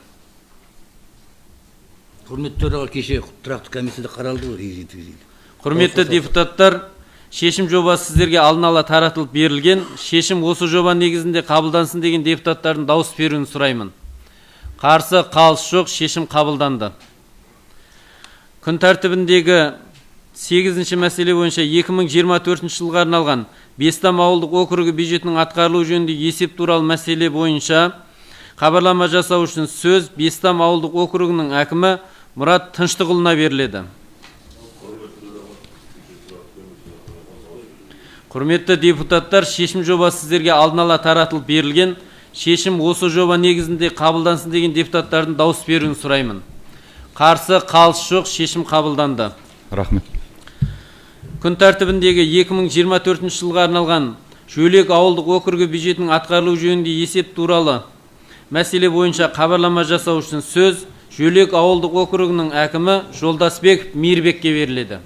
Құрметті төраға, кеше тұрақты комиссияда қаралды ғой. Құрметті депутаттар, шешім жобасы сіздерге алдын ала таратылып берілген. Шешім осы жоба негізінде қабылдансын деген депутаттардың дауыс беруін сұраймын. Қарсы, қалыс жоқ, шешім қабылданды. Күн тәртібіндегі 8-ші мәселе бойынша 2024 жылға арналған Бестам ауылдық округі бюджетінің атқарылуы жөніндегі есеп туралы мәселе бойынша хабарлама жасау үшін сөз Бестам ауылдық округінің әкімі Мұрат Тыныштығұлына беріледі. Құрметті депутаттар, шешім жобасы сіздерге алдын ала таратылып берілген. Шешім осы жоба негізінде қабылдансын деген депутаттардың дауыс беруін сұраймын. Қарсы, қалыс жоқ, шешім қабылданды. Рахмет. Күн тәртібіндегі 2024 жылға арналған Жөлек ауылдық округі бюджетінің атқарылуы жөнінде есеп туралы мәселе бойынша хабарлама жасау үшін сөз Жөлек ауылдық округінің әкімі Жолдасбек Мейірбекке беріледі.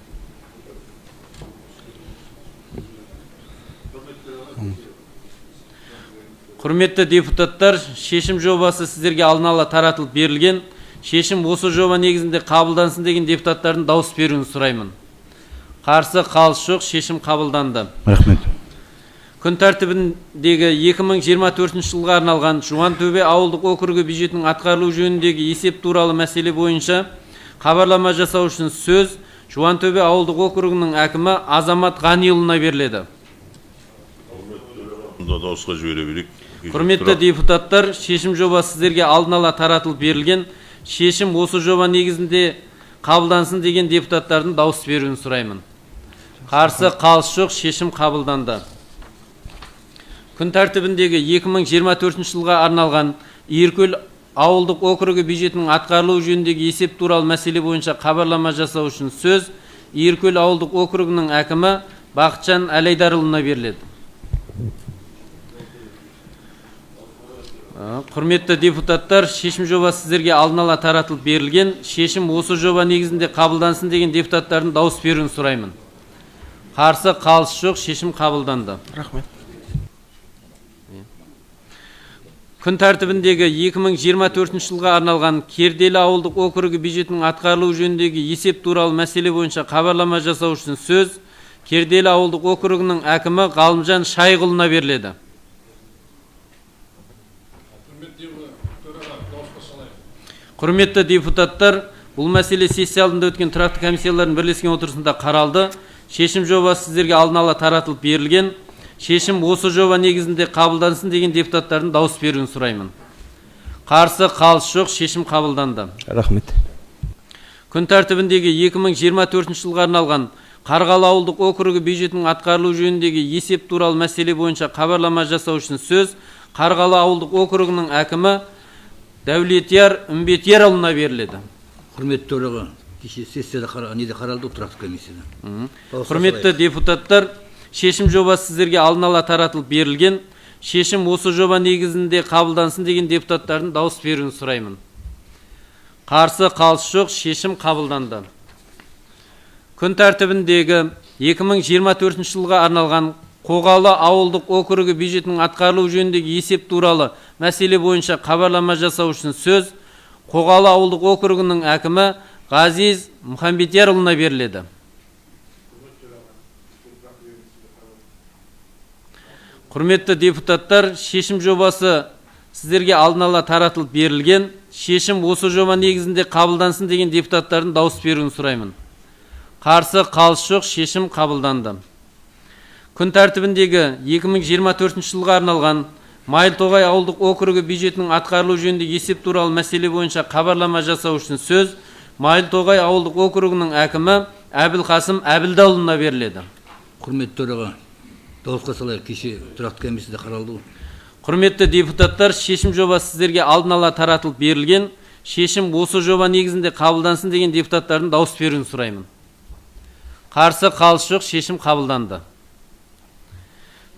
Құрметті депутаттар, шешім жобасы сіздерге алдын ала таратылып берілген. Шешім осы жоба негізінде қабылдансын деген депутаттардың дауыс беруін сұраймын. Қарсы, қалыс жоқ, шешім қабылданды. Рахмет. Күн тәртібіндегі 2024 жылға арналған Жуантөбе ауылдық округі бюджетінің атқарылуы жөніндегі есеп туралы мәселе бойынша хабарлама жасау үшін сөз Жуантөбе ауылдық округінің әкімі Азамат Ғаниұлына беріледі. Дауысқа жібере берейік. Құрметті депутаттар, шешім жобасы сіздерге алдын ала таратылып берілген. Шешім осы жоба негізінде қабылдансын деген депутаттардың дауыс беруін сұраймын. Қарсы, қалыс жоқ, шешім қабылданды. Күн тәртібіндегі 2024 жылға арналған Иркөл ауылдық округі бюджетінің атқарылуы жөніндегі есеп туралы мәселе бойынша хабарлама жасау үшін сөз Иркөл ауылдық округінің әкімі Бақытжан Әлайдарұлына беріледі. Құрметті депутаттар, шешім жобасы сіздерге алдын ала таратылып берілген. Шешім осы жоба негізінде қабылдансын деген депутаттардың дауыс беруін сұраймын. Қарсы, қалыс жоқ, шешім қабылданды. Рахмет. Күн тәртібіндегі 2024 жылға арналған Керделі ауылдық округі бюджетінің атқарылуы жөніндегі есеп туралы мәселе бойынша хабарлама жасау үшін сөз Керделі ауылдық округінің әкімі Ғалымжан Шайғұлына беріледі. Құрметті депутаттар, бұл мәселе сессия алдында өткен тұрақты комиссиялардың бірлескен отырысында қаралды. Шешім жобасы сіздерге алдын ала таратылып берілген. Шешім осы жоба негізінде қабылдансын деген депутаттардың дауыс беруін сұраймын. Қарсы, қалыс жоқ, шешім қабылданды. Рахмет. Күн тәртібіндегі 2024 жылға арналған Қарғалы ауылдық округі бюджетінің атқарылу жөніндегі есеп туралы мәселе бойынша хабарлама жасау үшін сөз Қарғалы ауылдық округінің әкімі Дәулетияр Үмбетиярұлына беріледі. Құрметті төраға, кеше сессияда неде қаралды тұрақты комиссияда. Құрметті депутаттар, шешім жобасы сіздерге алдын ала таратылып берілген. Шешім осы жоба негізінде қабылдансын деген депутаттардың дауыс беруін сұраймын. Қарсы, қалыс жоқ, шешім қабылданды. Күн тәртібіндегі 2024 жылға арналған Қоғалы ауылдық округі бюджетінің атқарылу жөніндегі есеп туралы мәселе бойынша хабарлама жасау үшін сөз Қоғалы ауылдық округінің әкімі Ғазиз Мұхамбетиярұлына беріледі. Құрметті депутаттар, шешім жобасы сіздерге алдын ала таратылып берілген. Шешім осы жоба негізінде қабылдансын деген депутаттардың дауыс беруін сұраймын. Қарсы, қалыс жоқ, шешім қабылданды. Күн тәртібіндегі 2024 жылға арналған Майлтоғай ауылдық округі бюджетінің атқарылу жөніндегі есеп туралы мәселе бойынша хабарлама жасау үшін сөз Майлтоғай ауылдық округінің әкімі Әбілқасым Әбілдәұлына беріледі. Құрметті төраға, дауысқа салайық, кеше тұрақты комиссияда қаралды. Құрметті депутаттар, шешім жобасы сіздерге алдын ала таратылып берілген. Шешім осы жоба негізінде қабылдансын деген депутаттардың дауыс беруін сұраймын. Қарсы, қалыс жоқ, шешім қабылданды.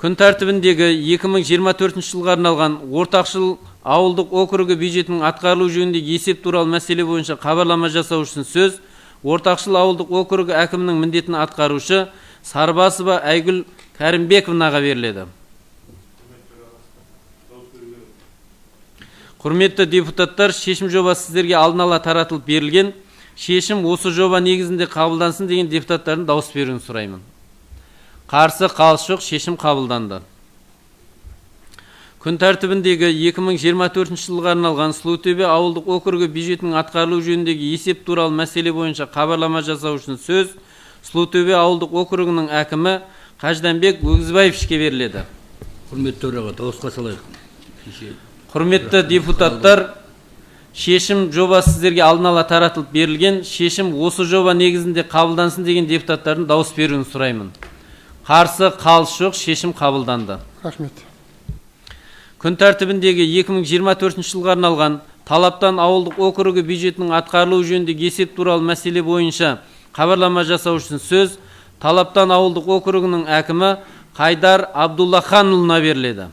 Күн тәртібіндегі 2024 жылға арналған Ортақшыл ауылдық округі бюджетінің атқарылу жөніндегі есеп туралы мәселе бойынша хабарлама жасау үшін сөз Ортақшыл ауылдық округі әкімінің міндетін атқарушы Сарбасова Айгүл Кәрімбековнаға беріледі. Құрметті депутаттар, шешім жобасы сіздерге алдын ала таратылып берілген. Шешім осы жоба негізінде қабылдансын деген депутаттардың дауыс беруін сұраймын. Қарсы, қалыс жоқ, шешім қабылданды. Күн тәртібіндегі 2024 жылға арналған Сұлутөбе ауылдық округі бюджетінің атқарылу жөніндегі есеп туралы мәселе бойынша хабарлама жасау үшін сөз Сұлутөбе ауылдық округінің әкімі Қажданбек Өгізбаевичке беріледі. Құрметті төраға, дауысқа салайық. Құрметті депутаттар, шешім жобасы сіздерге алдын ала таратылып берілген. Шешім осы жоба негізінде қабылдансын деген депутаттардың дауыс беруін сұраймын. Қарсы, қалыс жоқ, шешім қабылданды. Рахмет. Күн тәртібіндегі 2024 жылға арналған Талаптан ауылдық округі бюджетінің атқарылу жөніндегі есеп туралы мәселе бойынша хабарлама жасау үшін сөз Талаптан ауылдық округінің әкімі Қайдар Абдуллаханұлына беріледі.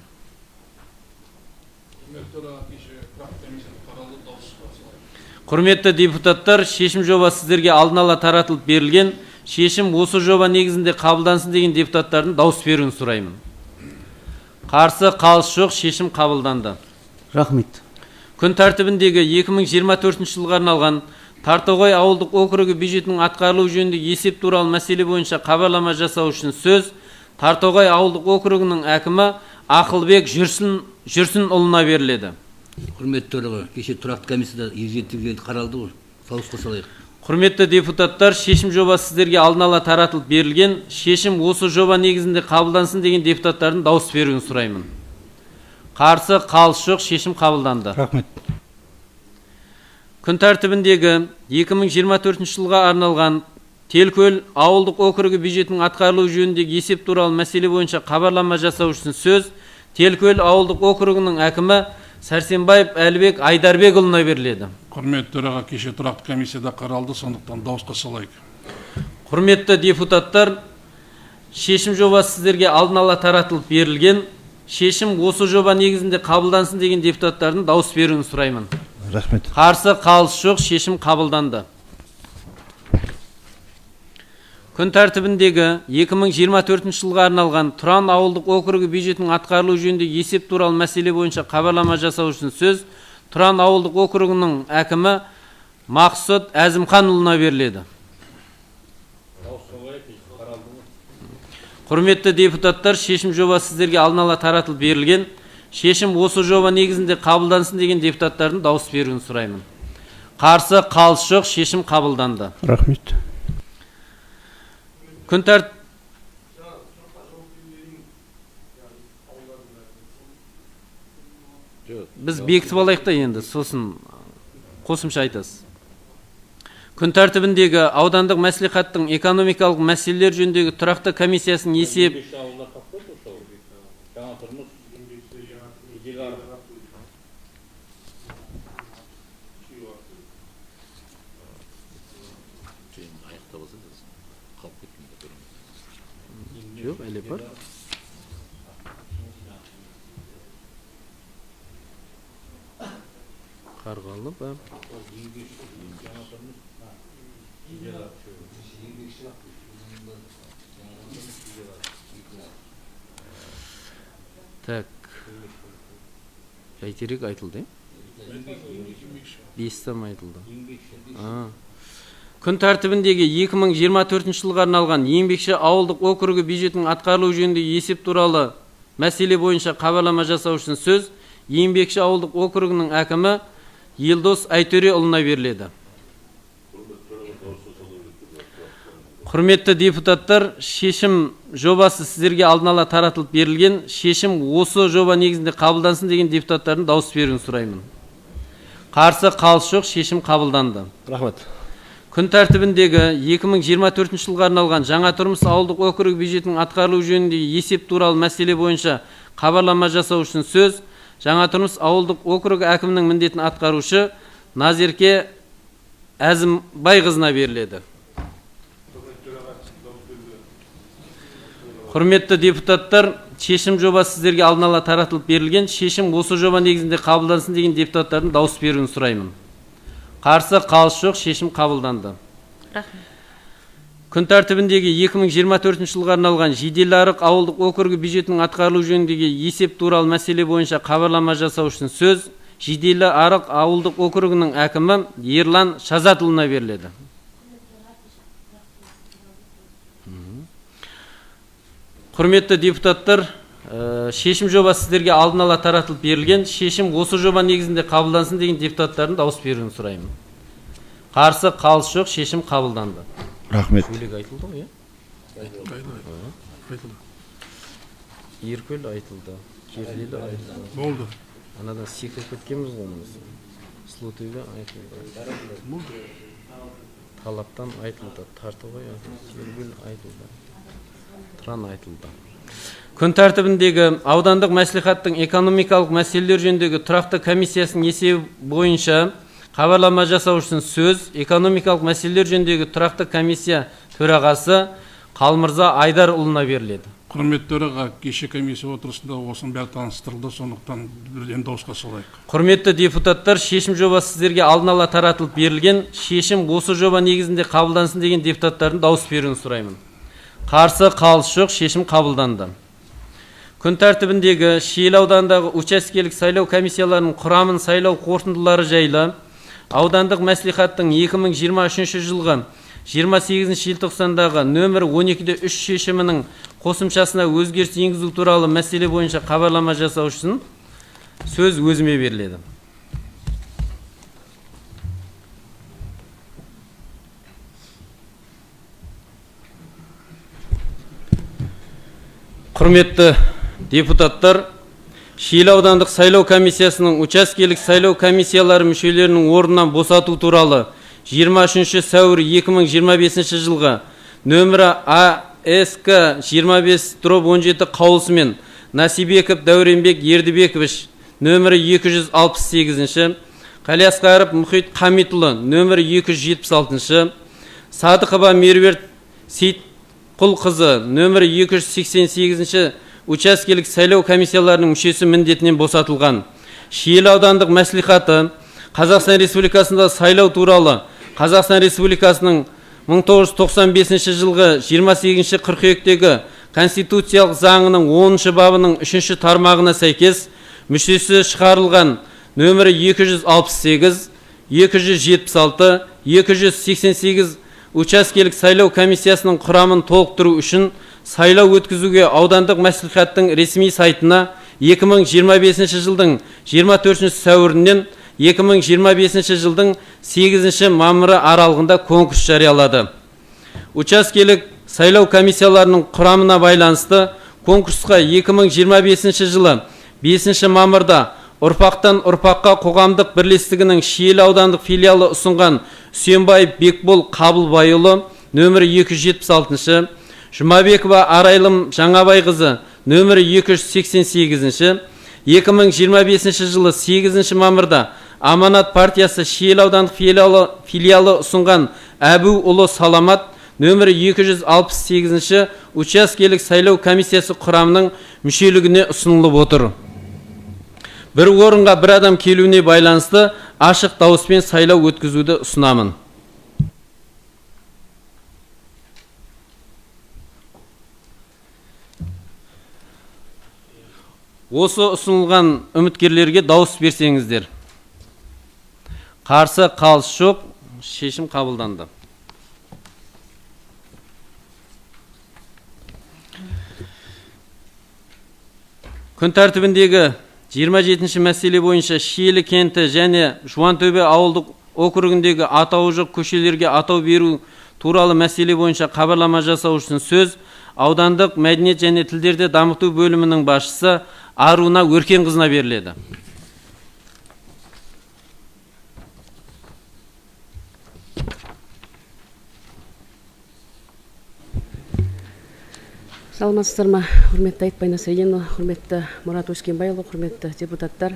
Құрметті депутаттар, шешім жобасы сіздерге алдын ала таратылып берілген. Шешім осы жоба негізінде қабылдансын деген депутаттардың дауыс беруін сұраймын. Қарсы, қалыс жоқ, шешім қабылданды. Рахмет. Күн тәртібіндегі 2024 жылға арналған Тартоғай ауылдық округі бюджетінің атқарылу жөніндегі есеп туралы мәселе бойынша хабарлама жасау үшін сөз Тартоғай ауылдық округінің әкімі Ақылбек Жүрсінұлына беріледі. Құрметті төраға, кеше тұрақты комиссияда егжей-тегжейлі қаралды ғой. Дауысқа салайық. Құрметті депутаттар, шешім жобасы сіздерге алдын ала таратылып берілген. Шешім осы жоба негізінде қабылдансын деген депутаттардың дауыс беруін сұраймын. Қарсы, қалыс жоқ, шешім қабылданды. Рахмет. Күн тәртібіндегі 2024 жылға арналған Телкөл ауылдық округі бюджетінің атқарылу жөніндегі есеп туралы мәселе бойынша хабарлама жасау үшін сөз Телкөл ауылдық округінің әкімі Сәрсенбаев Әлібек Айдарбекұлына беріледі. Құрметті төраға, кеше тұрақты комиссияда қаралды, сондықтан дауысқа салайық. Құрметті депутаттар, шешім жобасы сіздерге алдын ала таратылып берілген. Шешім осы жоба негізінде қабылдансын деген депутаттардың дауыс беруін сұраймын. Рахмет. Қарсы, қалыс жоқ, шешім қабылданды. Күн тәртібіндегі 2024 жылға арналған Тұран ауылдық округі бюджетінің атқарылу жөніндегі есеп туралы мәселе бойынша хабарлама жасау үшін сөз Тұран ауылдық округінің әкімі Мақсұт Әзімханұлына беріледі. Құрметті депутаттар, шешім жобасы сіздерге алдын ала таратылып берілген. Шешім осы жоба негізінде қабылдансын деген депутаттардың дауыс беруін сұраймын. Қарсы, қалыс жоқ, шешім қабылданды. Рахмет. Күн тәртібіндегі Біз бекітіп алайық та енді, сосын қосымша айтасыз. Күн тәртібіндегі аудандық мәслихаттың экономикалық мәселелер жөніндегі тұрақты комиссиясының есеп жоқ, әлі бар. Қарғалы бар. Так. Бәйтерек айтылды. Бестам айтылды. Күн тәртібіндегі 2024 жылға арналған еңбекші ауылдық округі бюджетінің атқарылуы жөніндегі есеп туралы мәселе бойынша хабарлама жасау үшін сөз еңбекші ауылдық округінің әкімі Елдос Айтөреұлына беріледі. Құрметті депутаттар, шешім жобасы сіздерге алдын ала таратылып берілген. Шешім осы жоба негізінде қабылдансын деген депутаттардың дауыс беруін сұраймын. Қарсы қалыс жоқ, шешім қабылданды. Рахмет. Күн тәртібіндегі 2024 жылға арналған жаңа тұрмыс ауылдық округ бюджетінің атқарылуы жөніндегі есеп туралы мәселе бойынша хабарлама жасау үшін сөз жаңа тұрмыс ауылдық округ әкімінің міндетін атқарушы Назерке Әзімбайқызына беріледі. Құрметті депутаттар, шешім жобасы сіздерге алдын ала таратылып берілген. Шешім осы жоба негізінде қабылдансын деген депутаттардың дауыс беруін сұраймын. Қарсы қалыс жоқ, шешім қабылданды. Күн тәртібіндегі 2024 жылға арналған Жиделарық ауылдық округі бюджетінің атқарылуы жөніндегі есеп туралы мәселе бойынша хабарлама жасау үшін сөз Жиделарық ауылдық округінің әкімі Ерлан Шазатұлына беріледі. Құрметті депутаттар, шешім жобасы сіздерге алдын ала таратылып берілген. Шешім осы жоба негізінде қабылдансын деген депутаттардың дауыс беруін сұраймын. Қарсы қалыс жоқ, шешім қабылданды. Рахмет. Шөлек айтылды ғой, Еркөл айтылды, Керделі айтылды. Болды. Анадан секіріп кеткенбіз ғомыз. Слутөйде айтылды. Талаптан айтылды, Тартығой айтылды, Кербел айтылды. Тран айтылды. Күн тәртібіндегі аудандық мәслихаттың экономикалық мәселелер жөніндегі тұрақты комиссиясының есебі бойынша хабарлама жасау үшін сөз экономикалық мәселелер жөніндегі тұрақты комиссия төрағасы Қалмырза Айдарұлына беріледі. Құрметті төраға, кеше комиссия отырысында осының бәрі таныстырылды, сондықтан бірден дауысқа салайық. Құрметті депутаттар, шешім жобасы сіздерге алдын ала таратылып берілген. Шешім осы жоба негізінде қабылдансын деген депутаттардың дауыс беруін сұраймын. Қарсы қалыс жоқ, шешім қабылданды. Күн тәртібіндегі Шиелі аудандағы учаскелік сайлау комиссияларының құрамын сайлау қорытындылары жайлы аудандық мәслихаттың 2023 жылғы 28 желтоқсандағы нөмір 12-3 шешімінің қосымшасына өзгеріс енгізу туралы мәселе бойынша хабарлама жасау үшін сөз өзіме беріледі. Құрметті депутаттар, Шиелі аудандық сайлау комиссиясының учаскелік сайлау комиссиялары мүшелерінің орнынан босату туралы 23 сәуір 2025 жылғы нөмірі АСК 25/17 қаулысымен Насибеков Дәуренбек Ердібекович нөмірі 268, Қалиасқаров Мұхит Қамитұлы нөмірі 276, Садықова Меруерт Сейтқұлқызы нөмірі 288 учаскелік сайлау комиссияларының мүшесі міндетінен босатылған. Шиелі аудандық мәслихаты Қазақстан Республикасында сайлау туралы Қазақстан Республикасының 1995 жылғы 28 қыркүйектегі Конституциялық заңының 10 бабының 3 тармағына сәйкес мүшесі шығарылған нөмірі 268, 276, 288 учаскелік сайлау комиссиясының құрамын толықтыру үшін сайлау өткізуге аудандық мәслихаттың ресми сайтына 2025 жылдың 24 сәуірінен 2025 жылдың 8 мамыры аралығында конкурс жариялады. Учаскелік сайлау комиссияларының құрамына байланысты конкурсқа 2025 жылы 5 мамырда Ұрпақтан ұрпаққа қоғамдық бірлестігінің Шиелі аудандық филиалы ұсынған Үсенбаев Бекбол Қабылбайұлы нөмірі 276-шы, Жұмабекова Арайлым Жаңабайқызы нөмірі 288-ші, 2025 жылы 8 мамырда Аманат партиясы Шиелі аудандық филиалы ұсынған Әбуұлы Саламат нөмірі 268-ші учаскелік сайлау комиссиясы құрамының мүшелігіне ұсынылып отыр. Бір орынға бір адам келуіне байланысты ашық дауыспен сайлау өткізуді ұсынамын. Осы ұсынылған үміткерлерге дауыс берсеңіздер. Қарсы қалыс жоқ, шешім қабылданды. Күн тәртібіндегі 27-ші мәселе бойынша Шиелі кенті және Жуантөбе ауылдық округіндегі атауы жоқ көшелерге атау беру туралы мәселе бойынша хабарлама жасау үшін сөз аудандық мәдениет және тілдерді дамыту бөлімінің басшысы Аруна Өркенқызына беріледі. Саламатсыздар ма, құрметті Айтбай Насреддинұлы, құрметті Мұрат Өскенбайұлы, құрметті депутаттар.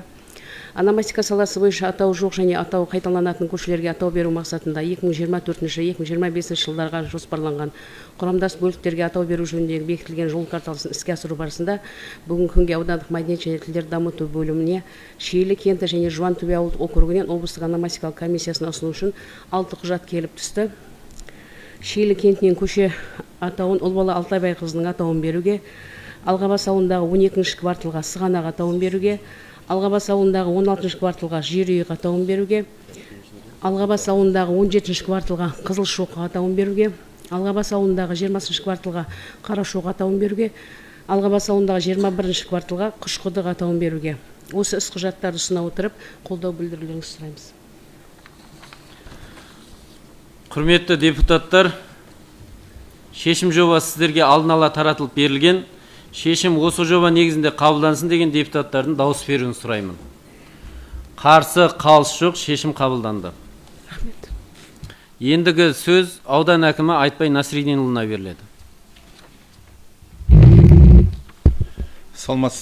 Ономастика саласы бойынша атау жоқ және атау қайталанатын көшелерге атау беру мақсатында 2024-2025 жылдарға жоспарланған құрамдас бөліктерге атау беру жөніндегі бекітілген жол картасын іске асыру барысында бүгінгі күнге аудандық мәдениет және тілдерді дамыту бөліміне Шиелі кенті және Жуантөбе ауылдық округінен облыстық ономастикалық комиссиясына ұсыну үшін 6 құжат келіп түсті. Шиелі кентінен көше атауын Ұлбала Алтайбайқызының атауын беруге, Алғабас ауылындағы 12-ші кварталға Сығанақ атауын беруге, Алғабас ауылындағы 16-ші кварталға Жерүйек атауын беруге, Алғабас ауылындағы 17-ші кварталға Қызылшоқ атауын беруге, Алғабас ауылындағы 20-ші кварталға Қарашоқ атауын беруге, Алғабас ауылындағы 21-ші кварталға Құшқұдық атауын беруге. Осы іс құжаттарды ұсына отырып, қолдау білдірулеріңізді сұраймыз. Құрметті депутаттар, шешім жобасы сіздерге алдын ала таратылып берілген. Шешім осы жоба негізінде қабылдансын деген депутаттардың дауыс беруін сұраймын. Қарсы қалыс жоқ, шешім қабылданды. Рахмет. Ендігі сөз аудан әкімі Айтбай Насреддинұлына беріледі. Саламатсыз